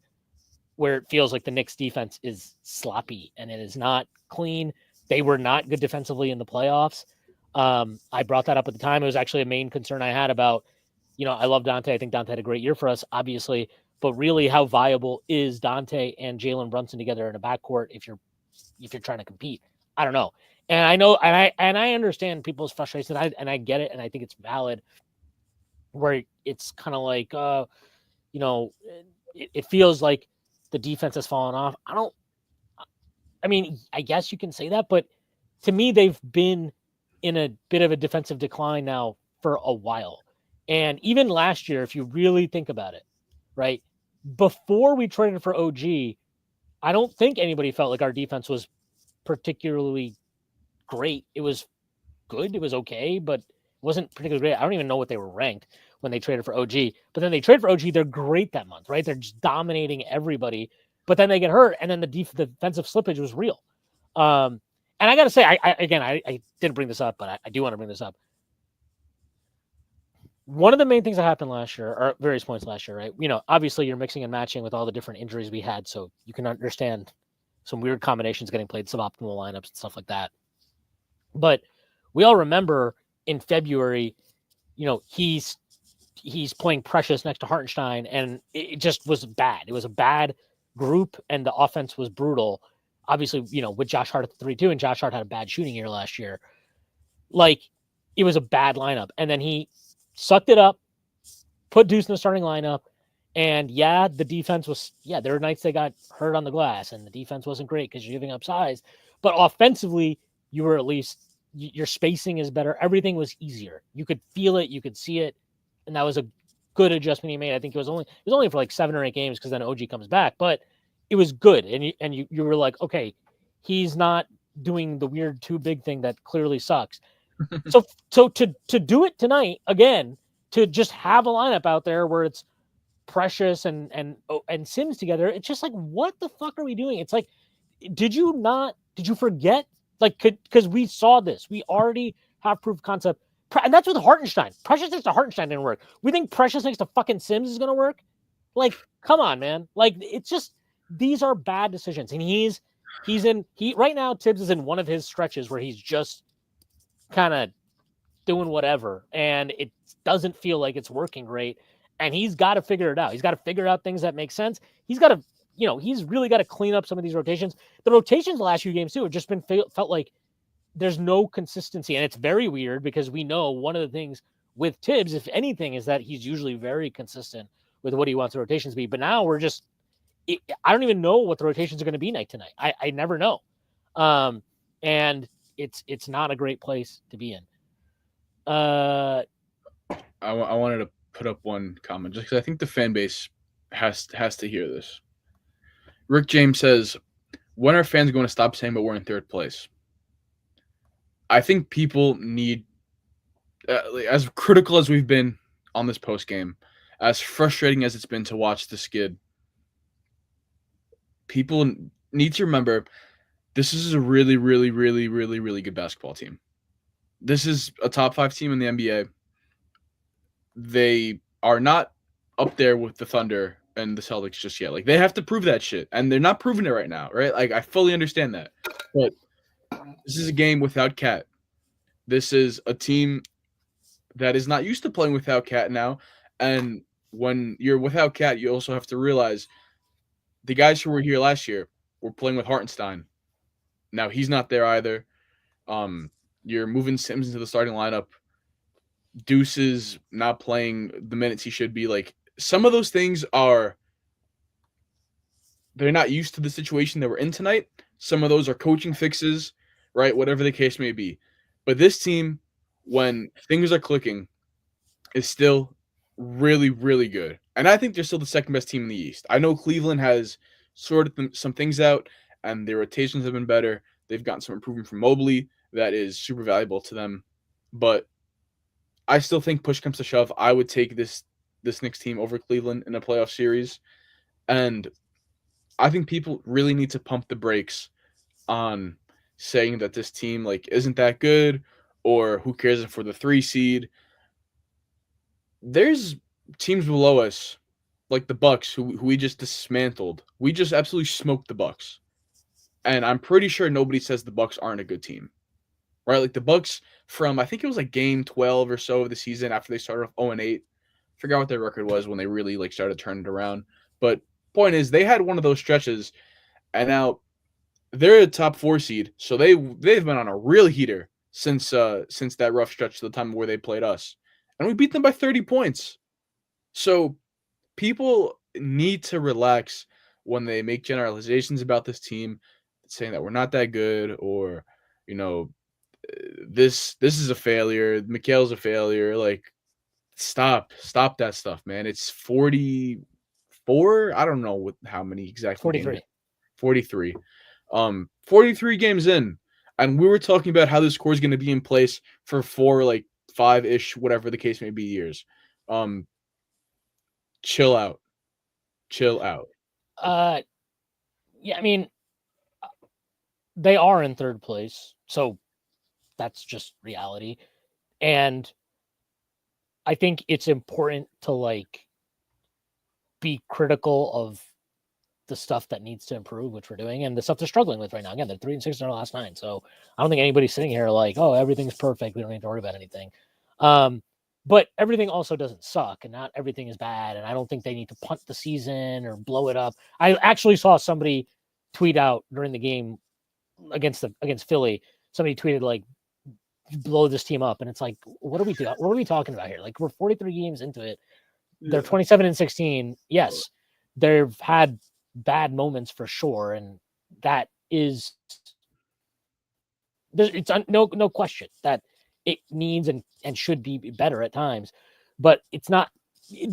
where it feels like the Knicks defense is sloppy and it is not clean. They were not good defensively in the playoffs. I brought that up at the time. It was actually a main concern I had about, I love Dante. I think Dante had a great year for us, obviously, but really how viable is Dante and Jalen Brunson together in a backcourt if you're trying to compete? I don't know. And I know, and I understand people's frustration, and I get it, and I think it's valid. Where it's kind of like, it feels like the defense has fallen off. I mean, I guess you can say that, but to me, they've been in a bit of a defensive decline now for a while. And even last year, if you really think about it, right, before we traded for OG, I don't think anybody felt like our defense was particularly great. It was good. It was okay, but it wasn't particularly great. I don't even know what they were ranked when they traded for OG. But then they trade for OG. They're great that month, right? They're just dominating everybody. But then they get hurt, and then the defensive slippage was real. And I got to say, I didn't bring this up, but I do want to bring this up. One of the main things that happened last year, or at various points last year, right? Obviously you're mixing and matching with all the different injuries we had, so you can understand some weird combinations getting played, suboptimal lineups and stuff like that. But we all remember in February, he's playing Precious next to Hartenstein, and it just was bad. It was a bad group, and the offense was brutal. Obviously, with Josh Hart at the 3-2, and Josh Hart had a bad shooting year last year. Like, it was a bad lineup. And then he sucked it up, put Deuce in the starting lineup, and the defense was, there were nights they got hurt on the glass, and the defense wasn't great because you're giving up size. But offensively, you were at least, your spacing is better. Everything was easier. You could feel it, you could see it, and that was a good adjustment he made. I think it was only for like 7 or 8 games because then OG comes back, but it was good. And you were like, okay, he's not doing the weird too big thing that clearly sucks. So to do it tonight again, to just have a lineup out there where it's Precious and Sims together, it's just like, what the fuck are we doing? It's like, did you forget? Like, because we saw this, we already have proof of concept. And that's with Hartenstein. Precious next to Hartenstein didn't work. We think Precious next to fucking Sims is going to work? Like, come on, man. Like, it's just, these are bad decisions. And right now, Tibbs is in one of his stretches where he's just kind of doing whatever. And it doesn't feel like it's working great. And he's got to figure it out. He's got to figure out things that make sense. He's got to, he's really got to clean up some of these rotations. The rotations the last few games, too, have just felt like there's no consistency. And it's very weird because we know one of the things with Tibbs, if anything, is that he's usually very consistent with what he wants the rotations to be. But now we're just, I don't even know what the rotations are going to be night to night. I never know. And it's not a great place to be in.
I wanted to put up one comment just because I think the fan base has to hear this. Rick James says, when are fans going to stop saying, but we're in third place? I think people need, as critical as we've been on this post game, as frustrating as it's been to watch the skid, people need to remember this is a really, really, really, really, really good basketball team. This is a top 5 team in the NBA. They are not up there with the Thunder and the Celtics just yet. Like, they have to prove that shit, and they're not proving it right now, right? Like, I fully understand that. But this is a game without Cat. This is a team that is not used to playing without Cat now. And when you're without Cat, you also have to realize the guys who were here last year were playing with Hartenstein. Now he's not there either. You're moving Sims into the starting lineup. Deuce is not playing the minutes he should be. Like, some of those things they're not used to the situation that we're in tonight. Some of those are coaching fixes, right? Whatever the case may be. But this team, when things are clicking, is still really, really good. And I think they're still the second best team in the East. I know Cleveland has sorted some things out, and their rotations have been better. They've gotten some improvement from Mobley that is super valuable to them. But I still think push comes to shove, I would take this Knicks team over Cleveland in a playoff series. And I think people really need to pump the brakes on saying that this team isn't that good, or who cares if we're the 3 seed. There's teams below us, like the Bucks, who we just dismantled. We just absolutely smoked the Bucks. And I'm pretty sure nobody says the Bucks aren't a good team. Right? Like the Bucks from, I think it was game 12 or so of the season after they started off 0-8. Forgot what their record was when they really started turning it around. But point is, they had one of those stretches, and now they're a top 4 seed, so they've been on a real heater since that rough stretch to the time where they played us. And we beat them by 30 points. So people need to relax when they make generalizations about this team, saying that we're not that good, or, this is a failure, Mikhail's a failure. Like, stop that stuff, man. It's 44. I don't know how many exactly.
43.
43. 43 games in, and we were talking about how this core is going to be in place for 5-ish, whatever the case may be, years. Chill out.
Yeah, I mean, they are in third place, so that's just reality. And I think it's important to be critical of the stuff that needs to improve, which we're doing, and the stuff they're struggling with right now. Again, they're 3-6 in their last 9, so I don't think anybody's sitting here oh, everything's perfect, we don't need to worry about anything. But everything also doesn't suck, and not everything is bad, and I don't think they need to punt the season or blow it up. I actually saw somebody tweet out during the game against Philly. Somebody tweeted blow this team up, and it's what are we doing? What are we talking about here? We're 43 games into it. They're 27-16. Yes, they've had bad moments for sure, and that is it's no question that it needs and should be better at times, but it's not.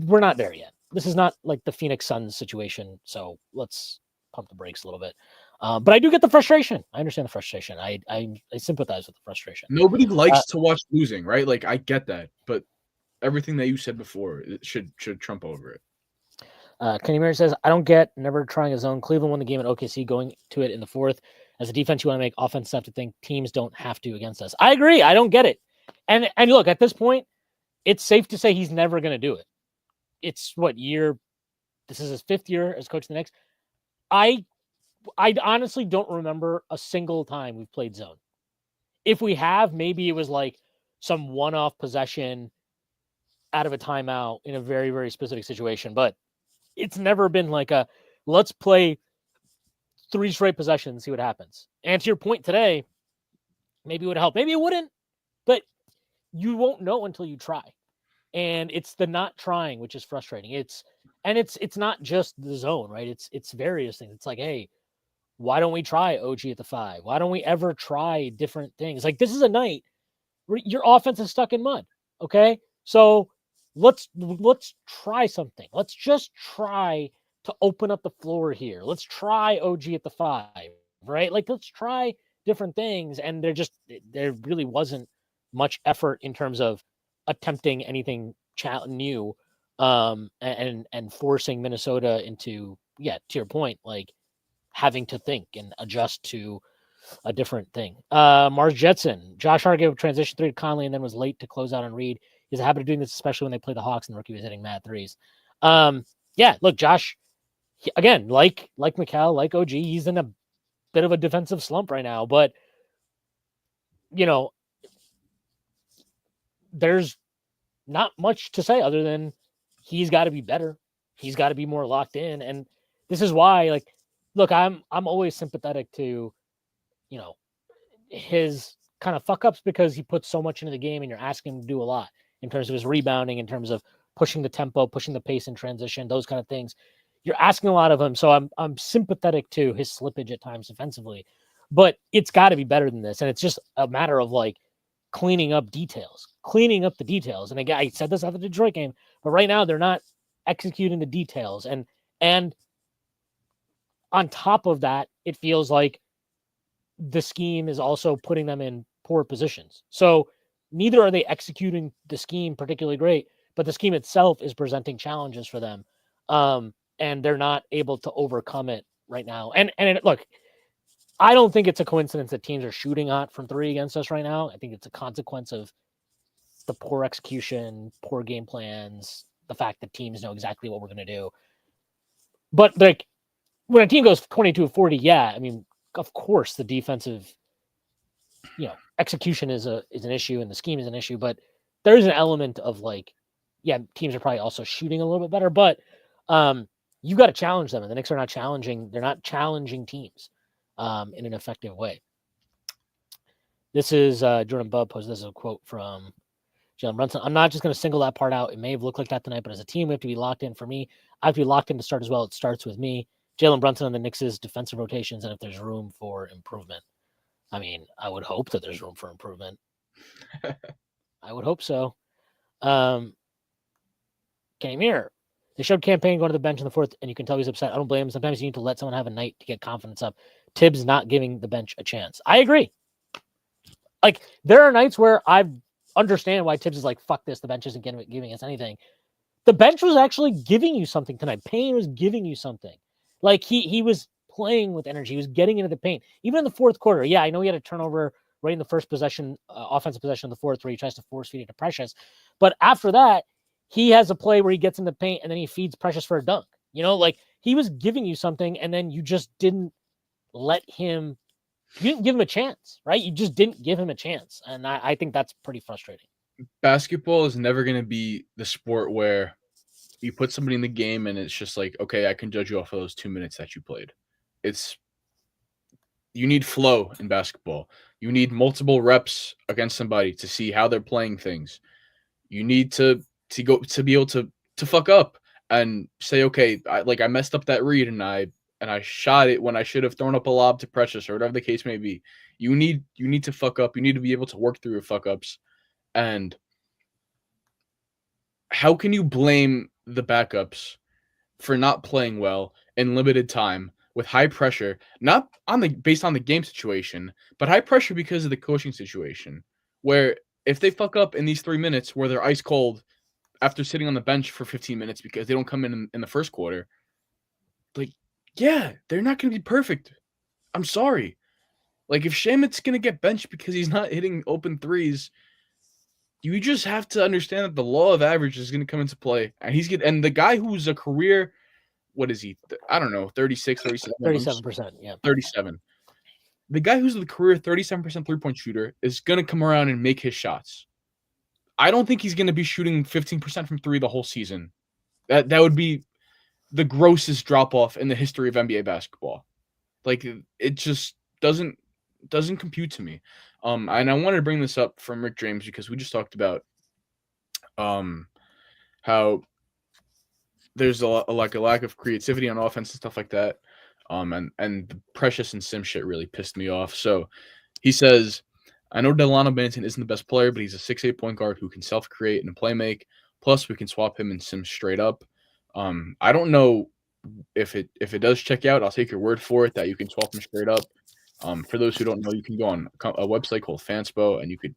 We're not there yet. This is not like the Phoenix Suns situation, so let's pump the brakes a little bit. But I do get the frustration. I understand the frustration. I sympathize with the frustration.
Nobody likes to watch losing, right? I get that, but everything that you said before, it should trump over it.
Kenny Mary says, I don't get never trying a zone. Cleveland won the game at OKC, going to it in the 4th. As a defense, you want to make offense have to think teams don't have to against us. I agree. I don't get it. And look, at this point, it's safe to say he's never going to do it. It's what year? This is his 5th year as coach of the Knicks. I honestly don't remember a single time we've played zone. If we have, maybe it was like some one-off possession out of a timeout in a very, very specific situation. But it's never been like a let's play 3 straight possessions and see what happens. And to your point today, maybe it would help. Maybe it wouldn't, but you won't know until you try. And it's the not trying, which is frustrating. It's not just the zone, right? It's various things. It's like, hey, why don't we try OG at the 5? Why don't we ever try different things? Like, this is a night where your offense is stuck in mud. Okay. So let's try something. Let's just try to open up the floor here. Let's try OG at the 5, right? Like, let's try different things. And there really wasn't much effort in terms of attempting anything new, and forcing Minnesota into, to your point, like having to think and adjust to a different thing. Mars Jetson, Josh Hart gave a transition 3 to Conley and then was late to close out on Reed. He has a habit of doing this, especially when they play the Hawks and the rookie was hitting mad threes. Look, Josh, again, like Mikal, like OG, he's in a bit of a defensive slump right now, but there's not much to say other than he's got to be better. He's got to be more locked in. And this is why, like, look, I'm always sympathetic to, his kind of fuck ups because he puts so much into the game and you're asking him to do a lot in terms of his rebounding, in terms of pushing the tempo, pushing the pace in transition, those kind of things. You're asking a lot of him. So I'm sympathetic to his slippage at times defensively, but it's got to be better than this. And it's just a matter of like cleaning up the details. And again, I said this after the Detroit game, but right now they're not executing the details. And on top of that, it feels like the scheme is also putting them in poor positions. So neither are they executing the scheme particularly great, but the scheme itself is presenting challenges for them. And they're not able to overcome it right now. Look, I don't think it's a coincidence that teams are shooting hot from 3 against us right now. I think it's a consequence of the poor execution, poor game plans, the fact that teams know exactly what we're going to do. But like when a team goes 22-40, I mean, of course the defensive, execution is an issue and the scheme is an issue, but there is an element of like, teams are probably also shooting a little bit better, but you got to challenge them, and the Knicks are not challenging. They're not challenging teams in an effective way. This is Jordan Bubb posted this as a quote from Jalen Brunson. I'm not just going to single that part out. It may have looked like that tonight, but as a team, we have to be locked in. For me, I have to be locked in to start as well. It starts with me, Jalen Brunson, on the Knicks' defensive rotations, and if there's room for improvement. I mean, I would hope that there's room for improvement. I would hope so. Came here. They showed campaign going to the bench in the 4th, and you can tell he's upset. I don't blame him. Sometimes you need to let someone have a night to get confidence up. Tibbs not giving the bench a chance. I agree. Like, there are nights where I understand why Tibbs is like, fuck this. The bench isn't giving us anything. The bench was actually giving you something tonight. Payne was giving you something. Like, he was playing with energy. He was getting into the paint. Even in the 4th quarter, I know he had a turnover right in the first possession, offensive possession of the 4th, where he tries to force feed it to Precious. But after that, he has a play where he gets in the paint and then he feeds Precious for a dunk. Like, he was giving you something and then you just didn't let him. You didn't give him a chance, right? You just didn't give him a chance. And I think that's pretty frustrating.
Basketball is never going to be the sport where you put somebody in the game and it's just like, okay, I can judge you off of those 2 minutes that you played. You need flow in basketball. You need multiple reps against somebody to see how they're playing things. You need to be able to fuck up and say, okay, I messed up that read and I shot it when I should have thrown up a lob to Precious or whatever the case may be. You need to fuck up. You need to be able to work through your fuck ups. And how can you blame the backups for not playing well in limited time with high pressure, not based on the game situation, but high pressure because of the coaching situation, where if they fuck up in these 3 minutes where they're ice cold after sitting on the bench for 15 minutes because they don't come in the first quarter, like, they're not going to be perfect. I'm sorry. Like, if Shamit's going to get benched because he's not hitting open threes, you just have to understand that the law of average is going to come into play. And the guy who's a career, what is he? I don't know, 36, 37.
37%. Yeah.
37. The guy who's the career 37% three-point shooter is going to come around and make his shots. I don't think he's going to be shooting 15% from three the whole season. That would be the grossest drop-off in the history of NBA basketball. Like, it just doesn't compute to me. And I wanted to bring this up from Rick James because we just talked about how there's a lack of creativity on offense and stuff like that. And the Precious and Sim shit really pissed me off. So he says, I know Delano Banton isn't the best player, but he's a 6'8" point guard who can self-create and play make. Plus, we can swap him and Sim straight up. I don't know if it does check out. I'll take your word for it that you can swap him straight up. For those who don't know, you can go on a website called Fanspo and you could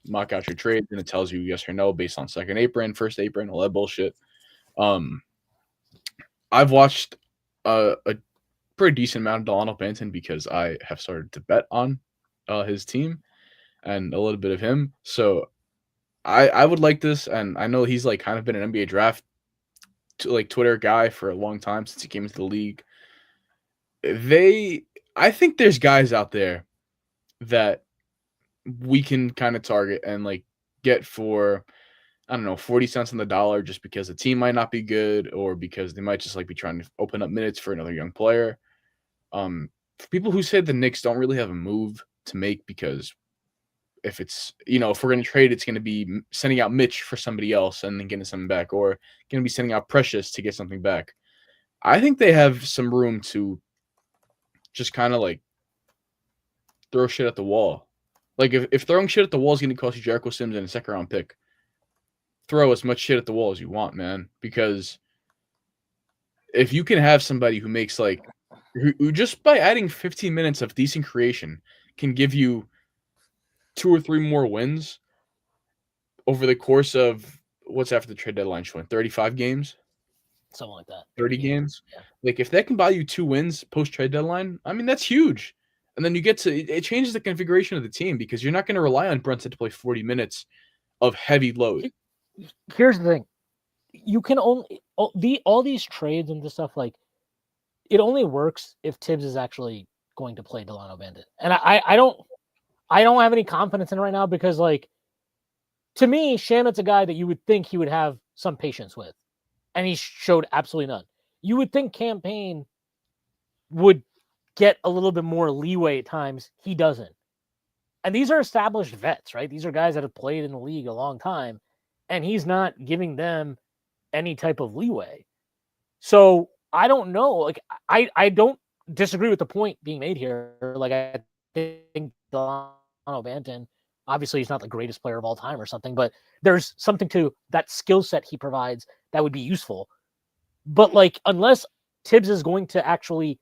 mock out your trades and it tells you yes or no based on second apron, first apron, all that bullshit. I've watched a pretty decent amount of Delano Banton because I have started to bet on his team and a little bit of him. So I would like this, and I know he's like kind of been an NBA draft Twitter guy for a long time since he came into the league. I think there's guys out there that we can kind of target and like get for, I don't know, 40 cents on the dollar just because the team might not be good or because they might just like be trying to open up minutes for another young player. For people who said the Knicks don't really have a move to make because if it's, if we're going to trade, it's going to be sending out Mitch for somebody else and then getting something back, or going to be sending out Precious to get something back. I think they have some room to just kind of like throw shit at the wall. Like if throwing shit at the wall is going to cost you Jericho Sims and a second round pick, throw as much shit at the wall as you want, man. Because if you can have somebody who makes who just by adding 15 minutes of decent creation can give you 2 or 3 more wins over the course of what's after the trade deadline showing 35 games,
something like that,
30 games.
Yeah.
Like if that can buy you 2 wins post trade deadline, I mean that's huge. And then you get to it changes the configuration of the team because you're not going to rely on Brunson to play 40 minutes of heavy load.
Here's the thing: you can only all these trades and this stuff it only works if Tibbs is actually going to play Delano Banton, and I don't have any confidence in it right now because to me, Shamit's a guy that you would think he would have some patience with, and he showed absolutely none. You would think Campaign would get a little bit more leeway at times. He doesn't. And these are established vets, right? These are guys that have played in the league a long time, and he's not giving them any type of leeway. So I don't know. I don't disagree with the point being made here. I think Delano Banton, obviously he's not the greatest player of all time or something, but there's something to that skill set he provides that would be useful. But unless Tibbs is going to actually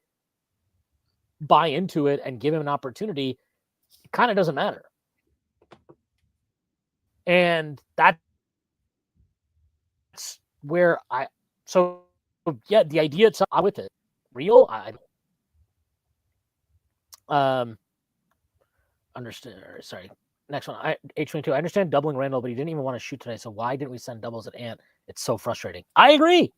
buy into it and give him an opportunity, it kind of doesn't matter. And that's where the idea itself, I'm with it. Real, understand. Sorry. Next one. H22. I understand doubling Randall, but he didn't even want to shoot today. So why didn't we send doubles at Ant? It's so frustrating. I agree.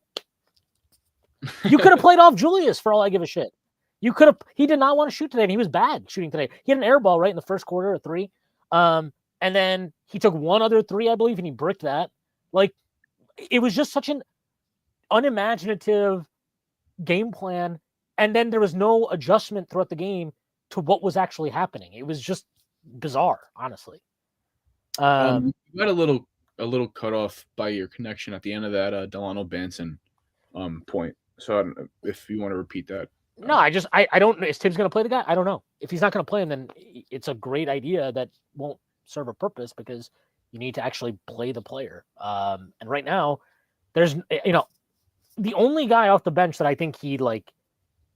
You could have played off Julius for all I give a shit. You could have. He did not want to shoot today, and he was bad shooting today. He had an air ball right in the first quarter, a 3. And then he took one other 3, I believe, and he bricked that. It was just such an unimaginative game plan. And then there was no adjustment throughout the game to what was actually happening. It was just bizarre, honestly.
You got a little cut off by your connection at the end of that Delano Banton point. So I don't know if you want to repeat that.
No, I don't know. Is Tibbs going to play the guy? I don't know. If he's not going to play him, then it's a great idea that won't serve a purpose because you need to actually play the player. And right now, there's, the only guy off the bench that I think he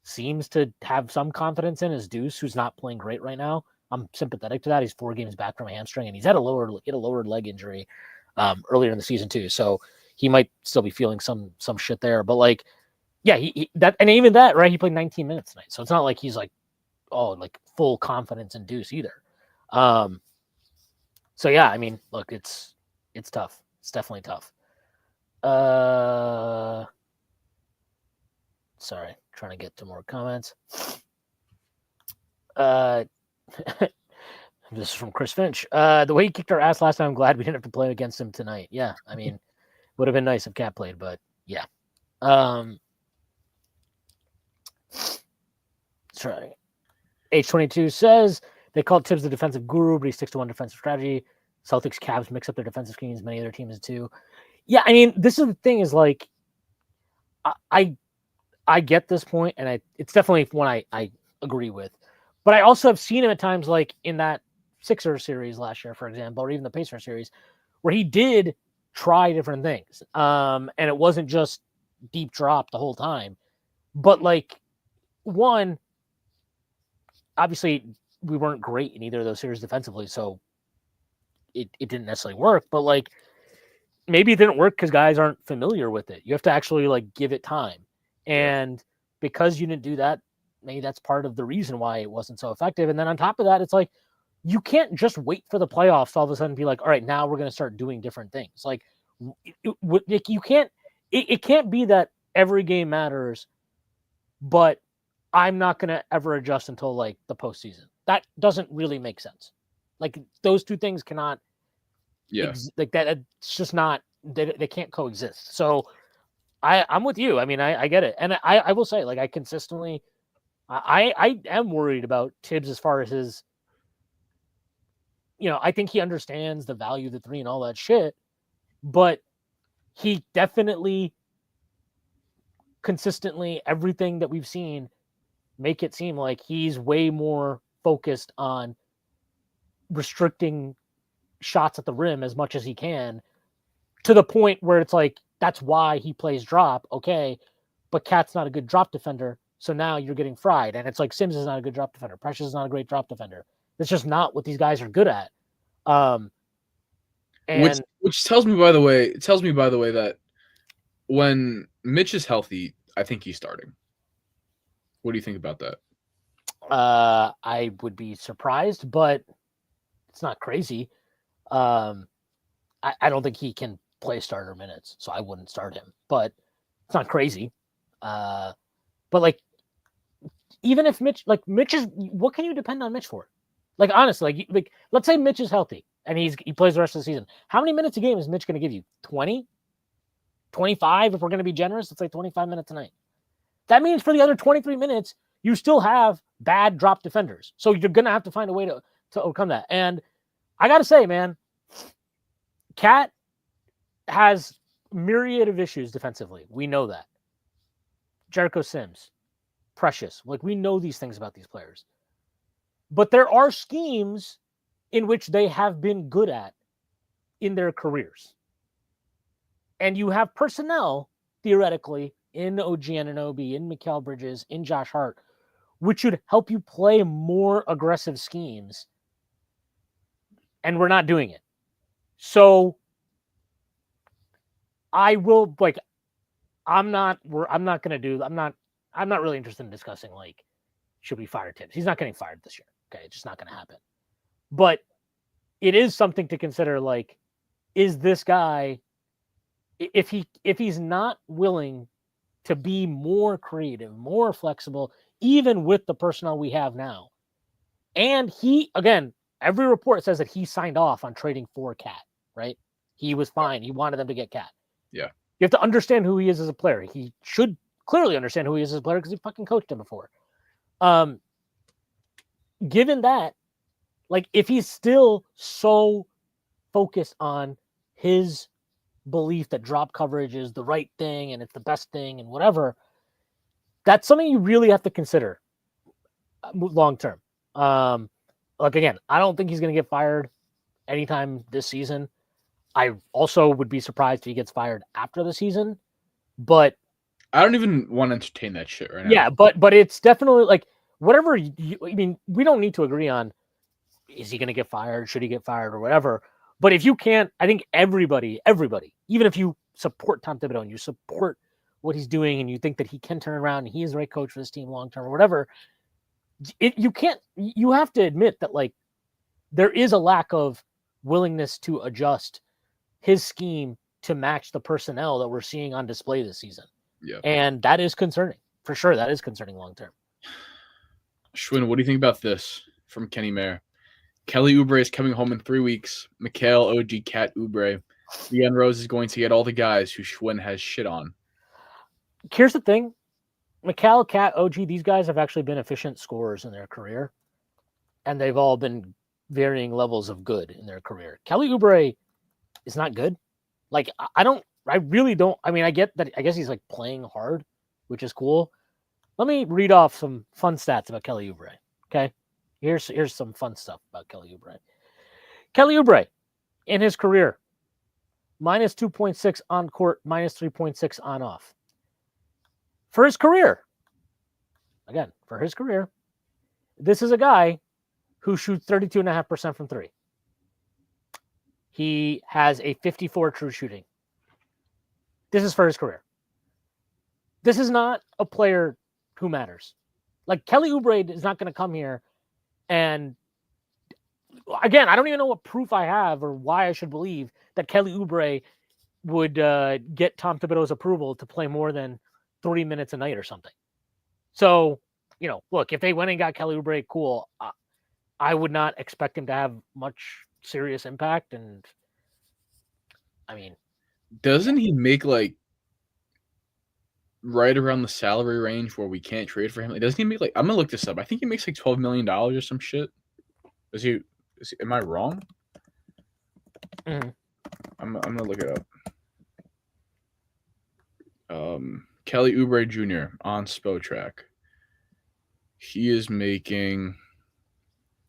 seems to have some confidence in is Deuce, who's not playing great right now. I'm sympathetic to that. He's 4 games back from a hamstring, and he's had a lower leg injury earlier in the season too. So he might still be feeling some shit there. But yeah, and even that, right? He played 19 minutes tonight, so it's not like he's full confidence in Deuce either. So yeah, I mean, look, it's It's tough. It's definitely tough. Sorry, trying to get to more comments. This is from Chris Finch. The way he kicked our ass last time, I'm glad we didn't have to play against him tonight. Yeah, I mean, would have been nice if Cat played, but yeah. Sorry. H22 says they called Tibbs the defensive guru, but he sticks to one defensive strategy. Celtics, Cavs mix up their defensive schemes. Many other teams too. Yeah, I mean, this is the thing is like, I get this point, and it's definitely one I agree with. But I also have seen him at times, like in that Sixers series last year, for example, or even the Pacers series, where he did try different things. And it wasn't just deep drop the whole time. But like, one, obviously we weren't great in either of those series defensively, so it didn't necessarily work. But like, maybe it didn't work because guys aren't familiar with it. You have to actually like give it time. And because you didn't do that, maybe that's part of the reason why it wasn't so effective. And then on top of that, it's like, you can't just wait for the playoffs to all of a sudden be like, all right, now we're going to start doing different things. Like, you can't, it can't be that every game matters, but I'm not going to ever adjust until like the postseason. That doesn't really make sense. Like, those two things cannot, like that. It's just not, they can't coexist. So I'm with you. I mean, I get it. And I will say, like, I consistently, I am worried about Tibbs as far as his, I think he understands the value of the three and all that shit, but he definitely consistently, everything that we've seen make it seem like he's way more focused on restricting shots at the rim as much as he can, to the point where it's like, that's why he plays drop. Okay. But Cat's not a good drop defender. So now you're getting fried. And it's like, Sims is not a good drop defender. Precious is not a great drop defender. It's just not what these guys are good at. And
which tells me, by the way, that when Mitch is healthy, I think he's starting. What do you think about that?
I would be surprised, but it's not crazy. I don't think he can play starter minutes, so I wouldn't start him. But it's not crazy. But like, even if Mitch is, what can you depend on Mitch for? Like, honestly, like let's say Mitch is healthy and he plays the rest of the season. How many minutes a game is Mitch going to give you? 20? 25? If we're going to be generous, let's say 25 minutes a night. That means for the other 23 minutes, you still have bad drop defenders. So you're going to have to find a way to overcome that. And I got to say, man, Cat has myriad of issues defensively. We know that. Jericho Sims, Precious. Like, we know these things about these players. But there are schemes in which they have been good at in their careers. And you have personnel, theoretically, in OG Anunoby, in Mikal Bridges, in Josh Hart, which should help you play more aggressive schemes. And we're not doing it. So I will, like, I'm not really interested in discussing, like, should we fire Tibbs? He's not getting fired this year. Okay, it's just not going to happen. But it is something to consider, like, is this guy, if he's not willing to be more creative, more flexible, even with the personnel we have now, and he, again, every report says that he signed off on trading for Cat, right? He was fine. He wanted them to get Cat.
Yeah.
You have to understand who he is as a player. He should clearly understand who he is as a player because he fucking coached him before. Given that, like, if he's still so focused on his belief that drop coverage is the right thing and it's the best thing and whatever, that's something you really have to consider long term. Like, again, I don't think he's going to get fired anytime this season. I also would be surprised if he gets fired after the season, but
I don't even want to entertain that shit right now.
Yeah, but it's definitely like, whatever I mean, we don't need to agree on, is he going to get fired? Should he get fired or whatever? But if you can't, I think everybody, even if you support Tom Thibodeau and you support what he's doing and you think that he can turn around and he is the right coach for this team long term or whatever, you have to admit that, like, there is a lack of willingness to adjust his scheme to match the personnel that we're seeing on display this season.
Yeah.
And that is concerning. For sure, that is concerning long term.
Schwinn, what do you think about this from Kenny Mayer? Kelly Oubre is coming home in 3 weeks. Mikhail, OG, Cat, Oubre. Leon Rose is going to get all the guys who Schwinn has shit on.
Here's the thing. Mikhail, Cat, OG, these guys have actually been efficient scorers in their career. And they've all been varying levels of good in their career. Kelly Oubre is not good. Like, I really don't. I mean, I get that. I guess he's like playing hard, which is cool. Let me read off some fun stats about Kelly Oubre. Okay. Here's some fun stuff about Kelly Oubre. Kelly Oubre, in his career, minus 2.6 on court, minus 3.6 on off. For his career, again, for his career, this is a guy who shoots 32.5% from three. He has a 54 true shooting. This is for his career. This is not a player who matters. Like, Kelly Oubre is not going to come here and, again, I don't even know what proof I have or why I should believe that Kelly Oubre would get Tom Thibodeau's approval to play more than 3 minutes a night or something. So, look, if they went and got Kelly Oubre, cool. I would not expect him to have much serious impact. And, I mean,
doesn't he make like right around the salary range where we can't trade for him? Like, doesn't he make like, I'm gonna look this up. I think he makes like $12 million or some shit. Am I wrong?
Mm-hmm.
I'm gonna look it up. Kelly Oubre Jr. on Spotrac. He's making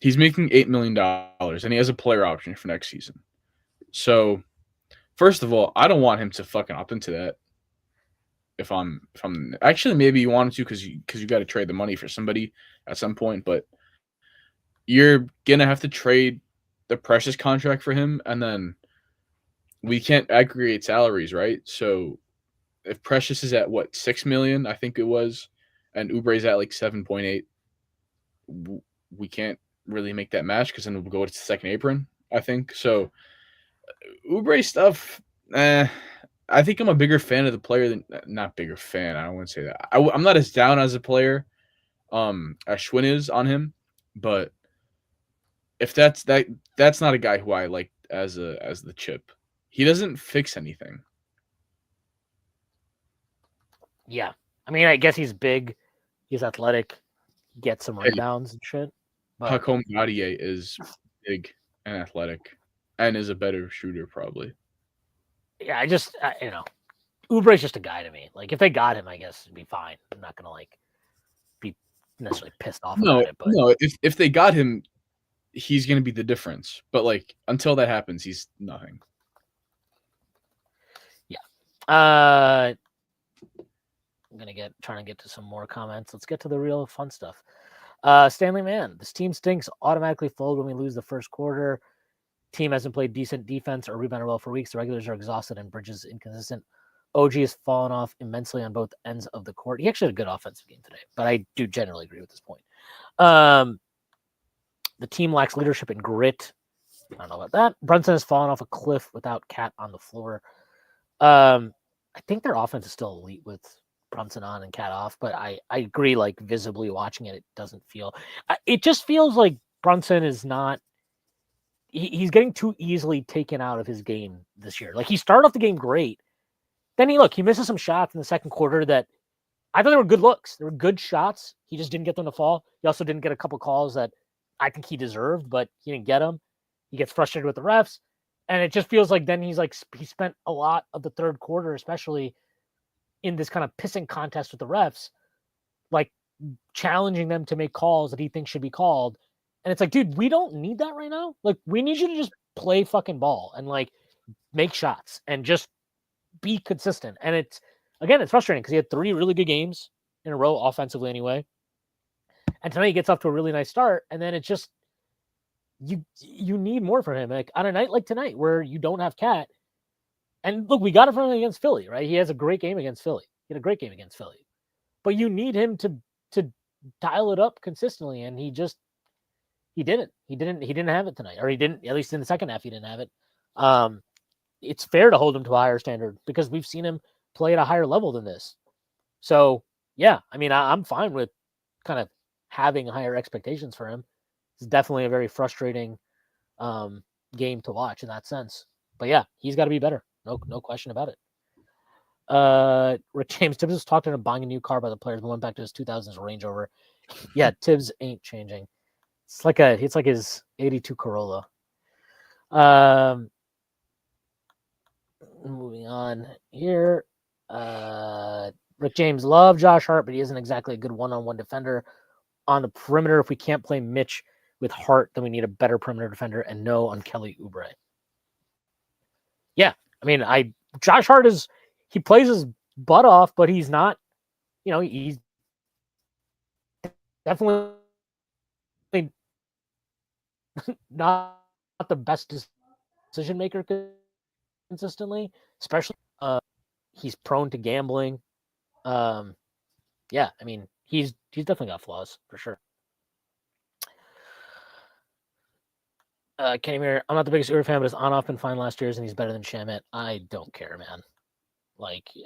$8 million, and he has a player option for next season. So, first of all, I don't want him to fucking opt into that. If I'm actually, maybe you want him to because you got to trade the money for somebody at some point, but you're gonna have to trade the Precious contract for him, and then we can't aggregate salaries, right? So if Precious is at what, 6 million, I think it was, and Oubre's at like 7.8, we can't really make that match because then we'll go to the second apron, I think. So Oubre stuff, I think I'm a bigger fan of the player than, not bigger fan, I don't want to say that. I'm not as down as a player as Schwinn is on him, but if that's not a guy who I like as the chip. He doesn't fix anything.
Yeah. I mean, I guess he's big. He's athletic. Gets some rebounds and shit. But
Hakoum Gadier is big and athletic and is a better shooter probably.
Yeah, Oubre's just a guy to me. Like, if they got him, I guess it'd be fine. I'm not going to, like, be necessarily pissed off about it. But
no, if they got him, he's going to be the difference. But, like, until that happens, he's nothing.
Yeah. I'm trying to get to some more comments. Let's get to the real fun stuff. Stanley Mann, this team stinks. Automatically fold when we lose the first quarter. Team hasn't played decent defense or rebounded well for weeks. The regulars are exhausted and Bridges inconsistent. OG has fallen off immensely on both ends of the court. He actually had a good offensive game today, but I do generally agree with this point. The team lacks leadership and grit. I don't know about that. Brunson has fallen off a cliff without Cat on the floor. I think their offense is still elite with Brunson on and Cat off, but I agree, like, visibly watching it doesn't feel... It just feels like Brunson is not... He's getting too easily taken out of his game this year. Like, he started off the game great. Then he misses some shots in the second quarter that I thought they were good looks. They were good shots. He just didn't get them to fall. He also didn't get a couple calls that I think he deserved, but he didn't get them. He gets frustrated with the refs. And it just feels like then he spent a lot of the third quarter, especially in this kind of pissing contest with the refs, like challenging them to make calls that he thinks should be called. And it's like, dude, we don't need that right now. Like, we need you to just play fucking ball and, like, make shots and just be consistent. And it's frustrating because he had 3 really good games in a row offensively anyway. And tonight he gets off to a really nice start. And then it's just, you need more from him. Like, on a night like tonight where you don't have Cat. And look, we got it from him against Philly, right? He has a great game against Philly. He had a great game against Philly. But you need him to dial it up consistently. And he didn't have it tonight, or he didn't, at least in the second half, he didn't have it. it's fair to hold him to a higher standard because we've seen him play at a higher level than this. So yeah, I mean, I'm fine with kind of having higher expectations for him. It's definitely a very frustrating game to watch in that sense. But yeah, he's got to be better. No question about it. Rick James Tibbs was talking about buying a new car by the players, but went back to his 2000s Range Rover. Yeah, Tibbs ain't changing. It's like his 82 Corolla. Moving on here. Rick James love Josh Hart, but he isn't exactly a good one-on-one defender on the perimeter. If we can't play Mitch with Hart, then we need a better perimeter defender, and no on Kelly Oubre. Yeah, I mean, Josh Hart he plays his butt off, but he's not. He's definitely not the best decision maker consistently, especially he's prone to gambling. Yeah, I mean, he's definitely got flaws for sure. Kenny Mir, I'm not the biggest Uber fan, but his on-off been fine last year's, and he's better than Shamit. I don't care, man. Like, he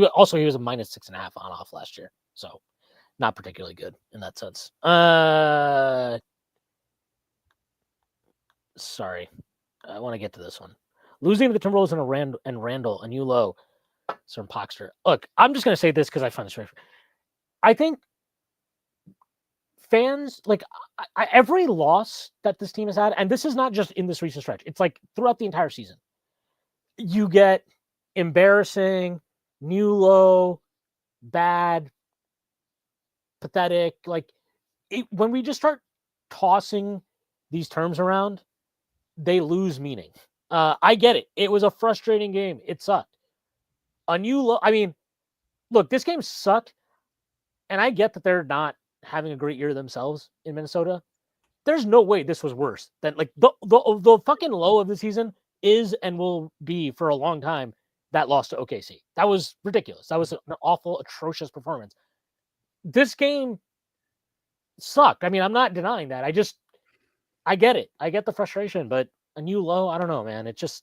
was a minus 6.5 on-off last year, so not particularly good in that sense. Sorry, I want to get to this one. Losing to the Timberwolves and Randall, a new low. From Poxter. Look, I'm just going to say this because I find this very. I think fans, like, every loss that this team has had, and this is not just in this recent stretch, it's like throughout the entire season, you get embarrassing, new low, bad, pathetic. Like, when we just start tossing these terms around, they lose meaning. I get it. It was a frustrating game. It sucked. A new low. I mean, look, this game sucked, and I get that they're not having a great year themselves in Minnesota. There's no way this was worse than, like, the fucking low of the season is and will be for a long time that loss to OKC. That was ridiculous. That was an awful, atrocious performance. This game sucked. I mean, I'm not denying that. I get it. I get the frustration, but a new low, I don't know, man. It's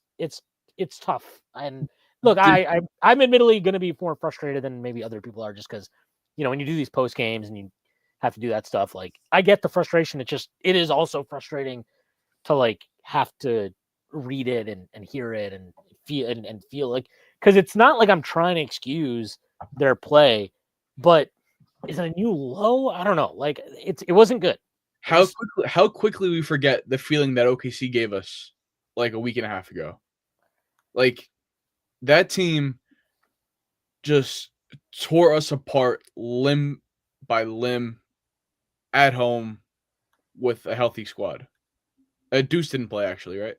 tough. And look, I'm admittedly going to be more frustrated than maybe other people are, just because, when you do these post games and you have to do that stuff, like, I get the frustration. It is also frustrating to, like, have to read it and hear it and feel like, because it's not like I'm trying to excuse their play, but is it a new low? I don't know. Like, it wasn't good.
How quickly we forget the feeling that OKC gave us like a week and a half ago. Like, that team just tore us apart limb by limb at home with a healthy squad. Deuce didn't play, actually, right?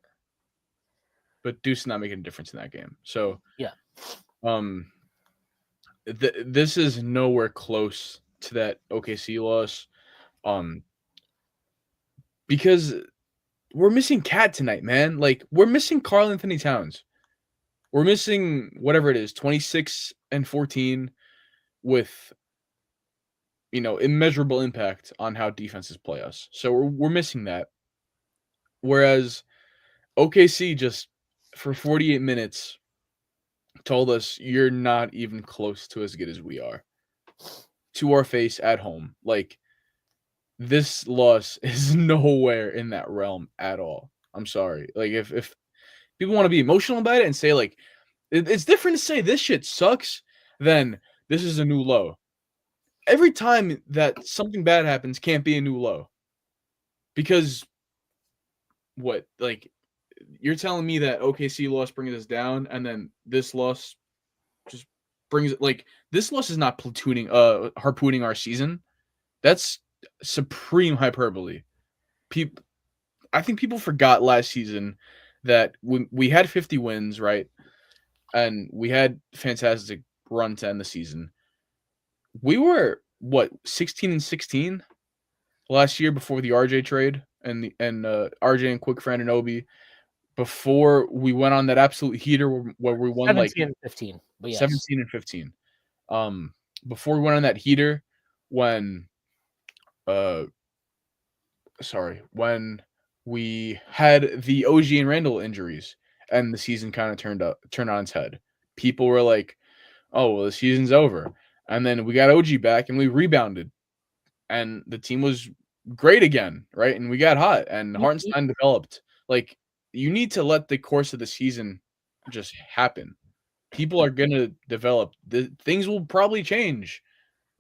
But Deuce is not making a difference in that game. So
yeah,
this is nowhere close to that OKC loss. Because we're missing Cat tonight, man. Like, we're missing Karl Anthony Towns. We're missing whatever it is, 26 and 14 with, immeasurable impact on how defenses play us. So we're missing that. Whereas OKC just, for 48 minutes, told us you're not even close to as good as we are. To our face at home. Like, this loss is nowhere in that realm at all. I'm sorry. Like, if people want to be emotional about it and say, like, it's different to say this shit sucks than this is a new low. Every time that something bad happens can't be a new low. Because you're telling me that OKC loss brings us down, and then this loss just brings it, like, this loss is not harpooning our season. That's supreme hyperbole. I think people forgot last season that we had 50 wins, right? And we had fantastic run to end the season. We were 16-16 last year before the RJ trade and RJ and Quick for Anunoby. Before we went on that absolute heater where we won
17 and 15, but yes.
17 and 15. Before we went on that heater when when we had the OG and Randall injuries, and the season kind of turned on its head. People were like, "Oh, well, the season's over," and then we got OG back and we rebounded, and the team was great again, right? And we got hot, and Hartenstein developed. Like, you need to let the course of the season just happen. People are gonna develop. Things will probably change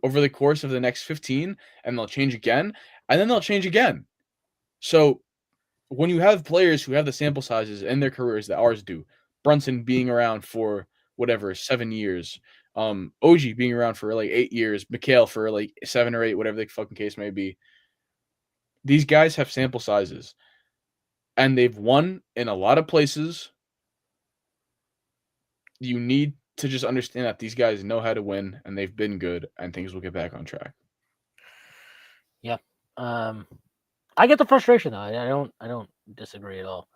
over the course of the next 15, and they'll change again, and then they'll change again. So when you have players who have the sample sizes in their careers that ours do, Brunson being around for whatever 7 years, OG being around for like 8 years, Mikhail for like 7 or 8, whatever the fucking case may be. These guys have sample sizes, and they've won in a lot of places. You need to just understand that these guys know how to win, and they've been good, and things will get back on track.
Yeah. I get the frustration though. I don't disagree at all.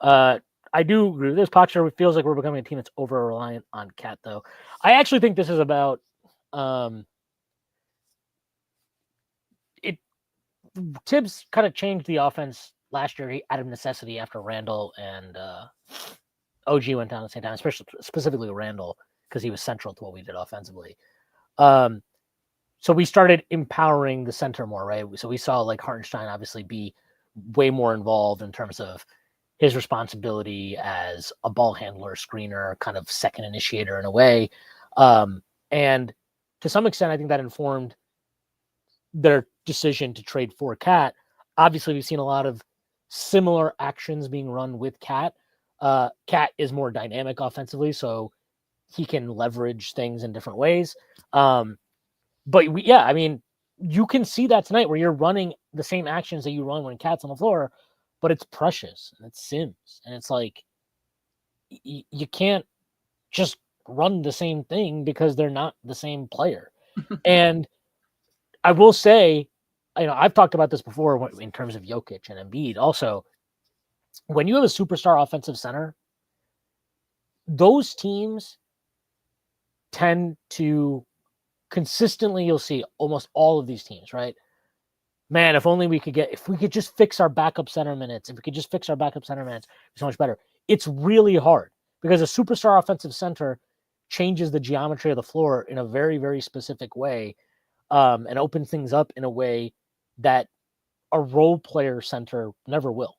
I do agree with this. Poxer feels like we're becoming a team that's over reliant on Cat though. I actually think this is about it. Tibbs kind of changed the offense last year out of necessity after Randall and OG went down at the same time, especially specifically Randall because he was central to what we did offensively. So we started empowering the center more, right? So we saw like Hartenstein obviously be way more involved in terms of his responsibility as a ball handler, screener, kind of second initiator in a way. And to some extent, I think that informed their decision to trade for Cat. Obviously, we've seen a lot of similar actions being run with Cat. Cat is more dynamic offensively, so he can leverage things in different ways. But I mean, you can see that tonight where you're running the same actions that you run when Cat's on the floor, but it's Precious and it's Sims. And it's like, you can't just run the same thing because they're not the same player. And I will say, I've talked about this before in terms of Jokic and Embiid. Also, when you have a superstar offensive center, those teams tend to consistently, you'll see almost all of these teams, right? Man, if we could just fix our backup center minutes, it's so much better. It's really hard because a superstar offensive center changes the geometry of the floor in a very, very specific way, and opens things up in a way that a role player center never will.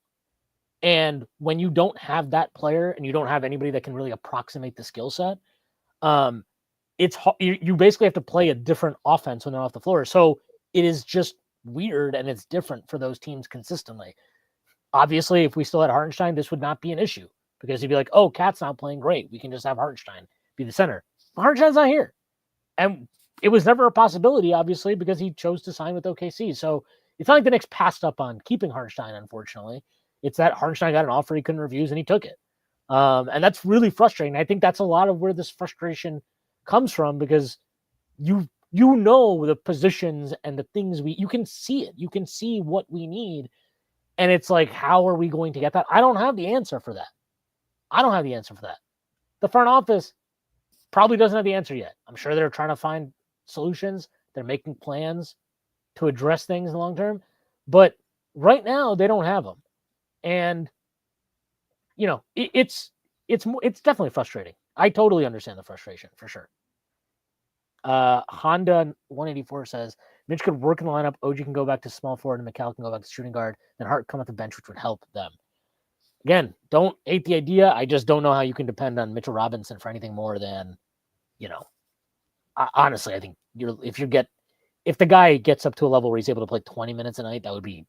And when you don't have that player and you don't have anybody that can really approximate the skill set, you basically have to play a different offense when they're off the floor. So it is just weird and it's different for those teams consistently. Obviously, if we still had Hartenstein, this would not be an issue because he'd be like, "Oh, Cat's not playing great. We can just have Hartenstein be the center." But Hartenstein's not here, and it was never a possibility, obviously, because he chose to sign with OKC. So it's not like the Knicks passed up on keeping Hartenstein. Unfortunately, it's that Hartenstein got an offer he couldn't refuse and he took it, and that's really frustrating. I think that's a lot of where this frustration comes from because you know the positions and the things you can see it. You can see what we need. And it's like, how are we going to get that? I don't have the answer for that. The front office probably doesn't have the answer yet. I'm sure they're trying to find solutions. They're making plans to address things in the long term. But right now, they don't have them. And, it's definitely frustrating. I totally understand the frustration for sure. Honda 184 says Mitch could work in the lineup. OG can go back to small forward and McCall can go back to shooting guard. Then Hart come off the bench, which would help them. Again, don't hate the idea. I just don't know how you can depend on Mitchell Robinson for anything more than, honestly, I think if the guy gets up to a level where he's able to play 20 minutes a night, that would be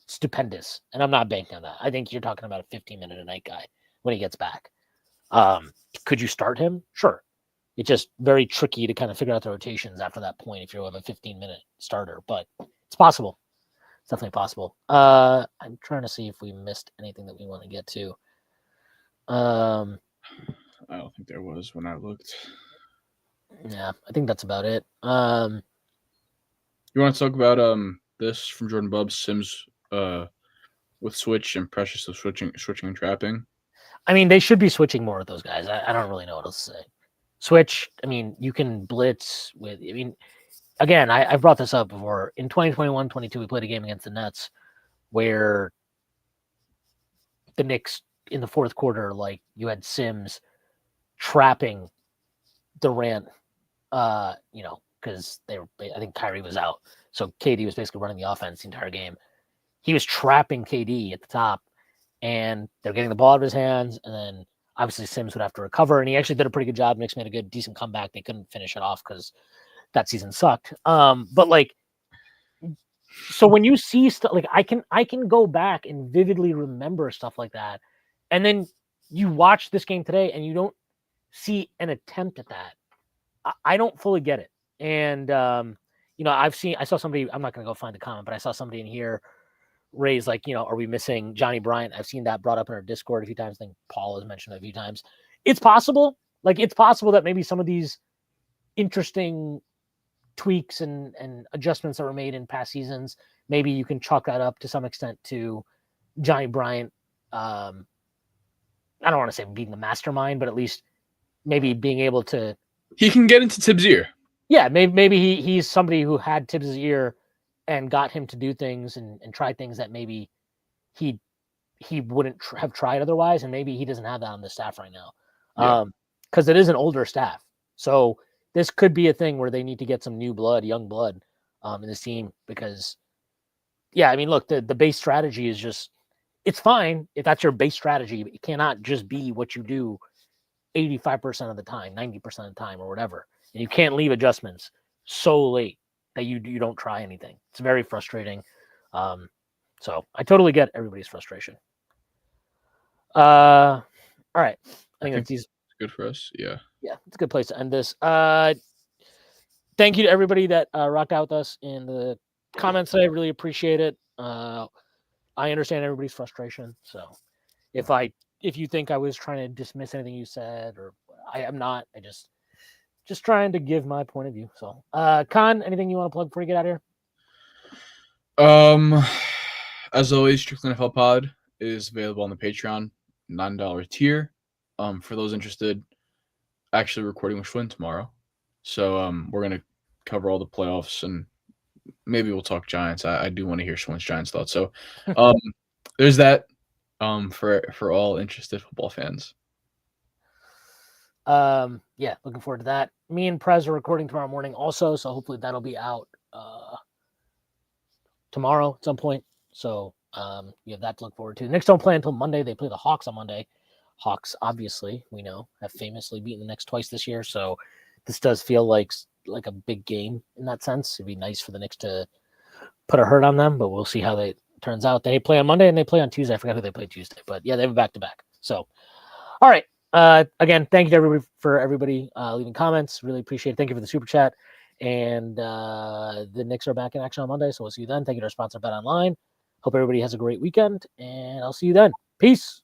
stupendous. And I'm not banking on that. I think you're talking about a 15-minute a night guy when he gets back. Could you start him? Sure. It's just very tricky to kind of figure out the rotations after that point if you have a 15-minute starter, but it's possible. It's definitely possible. I'm trying to see if we missed anything that we want to get to.
I don't think there was when I looked.
Yeah, I think that's about it.
You want to talk about this from Jordan Bubbs, Sims with switch and Precious of switching and trapping?
I mean, they should be switching more with those guys. I don't really know what else to say. Switch, I mean, you can blitz with, again, I've brought this up before. In 2021-22, we played a game against the Nets where the Knicks in the fourth quarter, like you had Sims trapping Durant, because I think Kyrie was out. So KD was basically running the offense the entire game. He was trapping KD at the top, and they're getting the ball out of his hands, and then obviously Sims would have to recover, and he actually did a pretty good job. Knicks made a good, decent comeback. They couldn't finish it off because that season sucked. But like, so when you see stuff like I can go back and vividly remember stuff like that, and then you watch this game today and you don't see an attempt at that. I don't fully get it. And I saw somebody. I'm not going to go find the comment, but I saw somebody in here raise like, are we missing Johnny Bryant? I've seen that brought up in our Discord a few times. I think Paul has mentioned it a few times. It's possible. Like it's possible that maybe some of these interesting tweaks and adjustments that were made in past seasons, maybe you can chalk that up to some extent to Johnny Bryant. I don't want to say being the mastermind, but at least maybe being able to.
He can get into Tibbs' ear.
Yeah, maybe he's somebody who had Tibbs' ear and got him to do things and try things that maybe he wouldn't have tried otherwise, and maybe he doesn't have that on the staff right now. Because it is an older staff. So this could be a thing where they need to get some new blood, young blood, in this team because, I mean, look, the base strategy is just, it's fine if that's your base strategy, but it cannot just be what you do 85% of the time, 90% of the time, or whatever. And you can't leave adjustments so late that you don't try anything. It's very frustrating. So I totally get everybody's frustration. All right. I think that's easy.
Good for us. Yeah.
Yeah, it's a good place to end this. Thank you to everybody that rocked out with us in the comments today. Really appreciate it. I understand everybody's frustration. So if you think I was trying to dismiss anything you said, or I am not, I just trying to give my point of view. So, Con, anything you want to plug before you get out of
here? As always, Strictly NFL Pod is available on the Patreon $9 tier. For those interested, actually recording with Schwinn tomorrow. So we're gonna cover all the playoffs and maybe we'll talk Giants. I do want to hear Schwinn's Giants thoughts. So there's that for all interested football fans.
Looking forward to that. Me and Prez are recording tomorrow morning also, so hopefully that'll be out tomorrow at some point. So you have that to look forward to. The Knicks don't play until Monday. They play the Hawks on Monday. Hawks, obviously, we know, have famously beaten the Knicks twice this year. So this does feel like a big game in that sense. It'd be nice for the Knicks to put a hurt on them, but we'll see how it turns out. They play on Monday and they play on Tuesday. I forgot who they play Tuesday, but yeah, they have a back-to-back. So, all right. Again, thank you to everybody leaving comments. Really appreciate it. Thank you for the super chat. And the Knicks are back in action on Monday, so we'll see you then. Thank you to our sponsor, Bet Online. Hope everybody has a great weekend, and I'll see you then. Peace.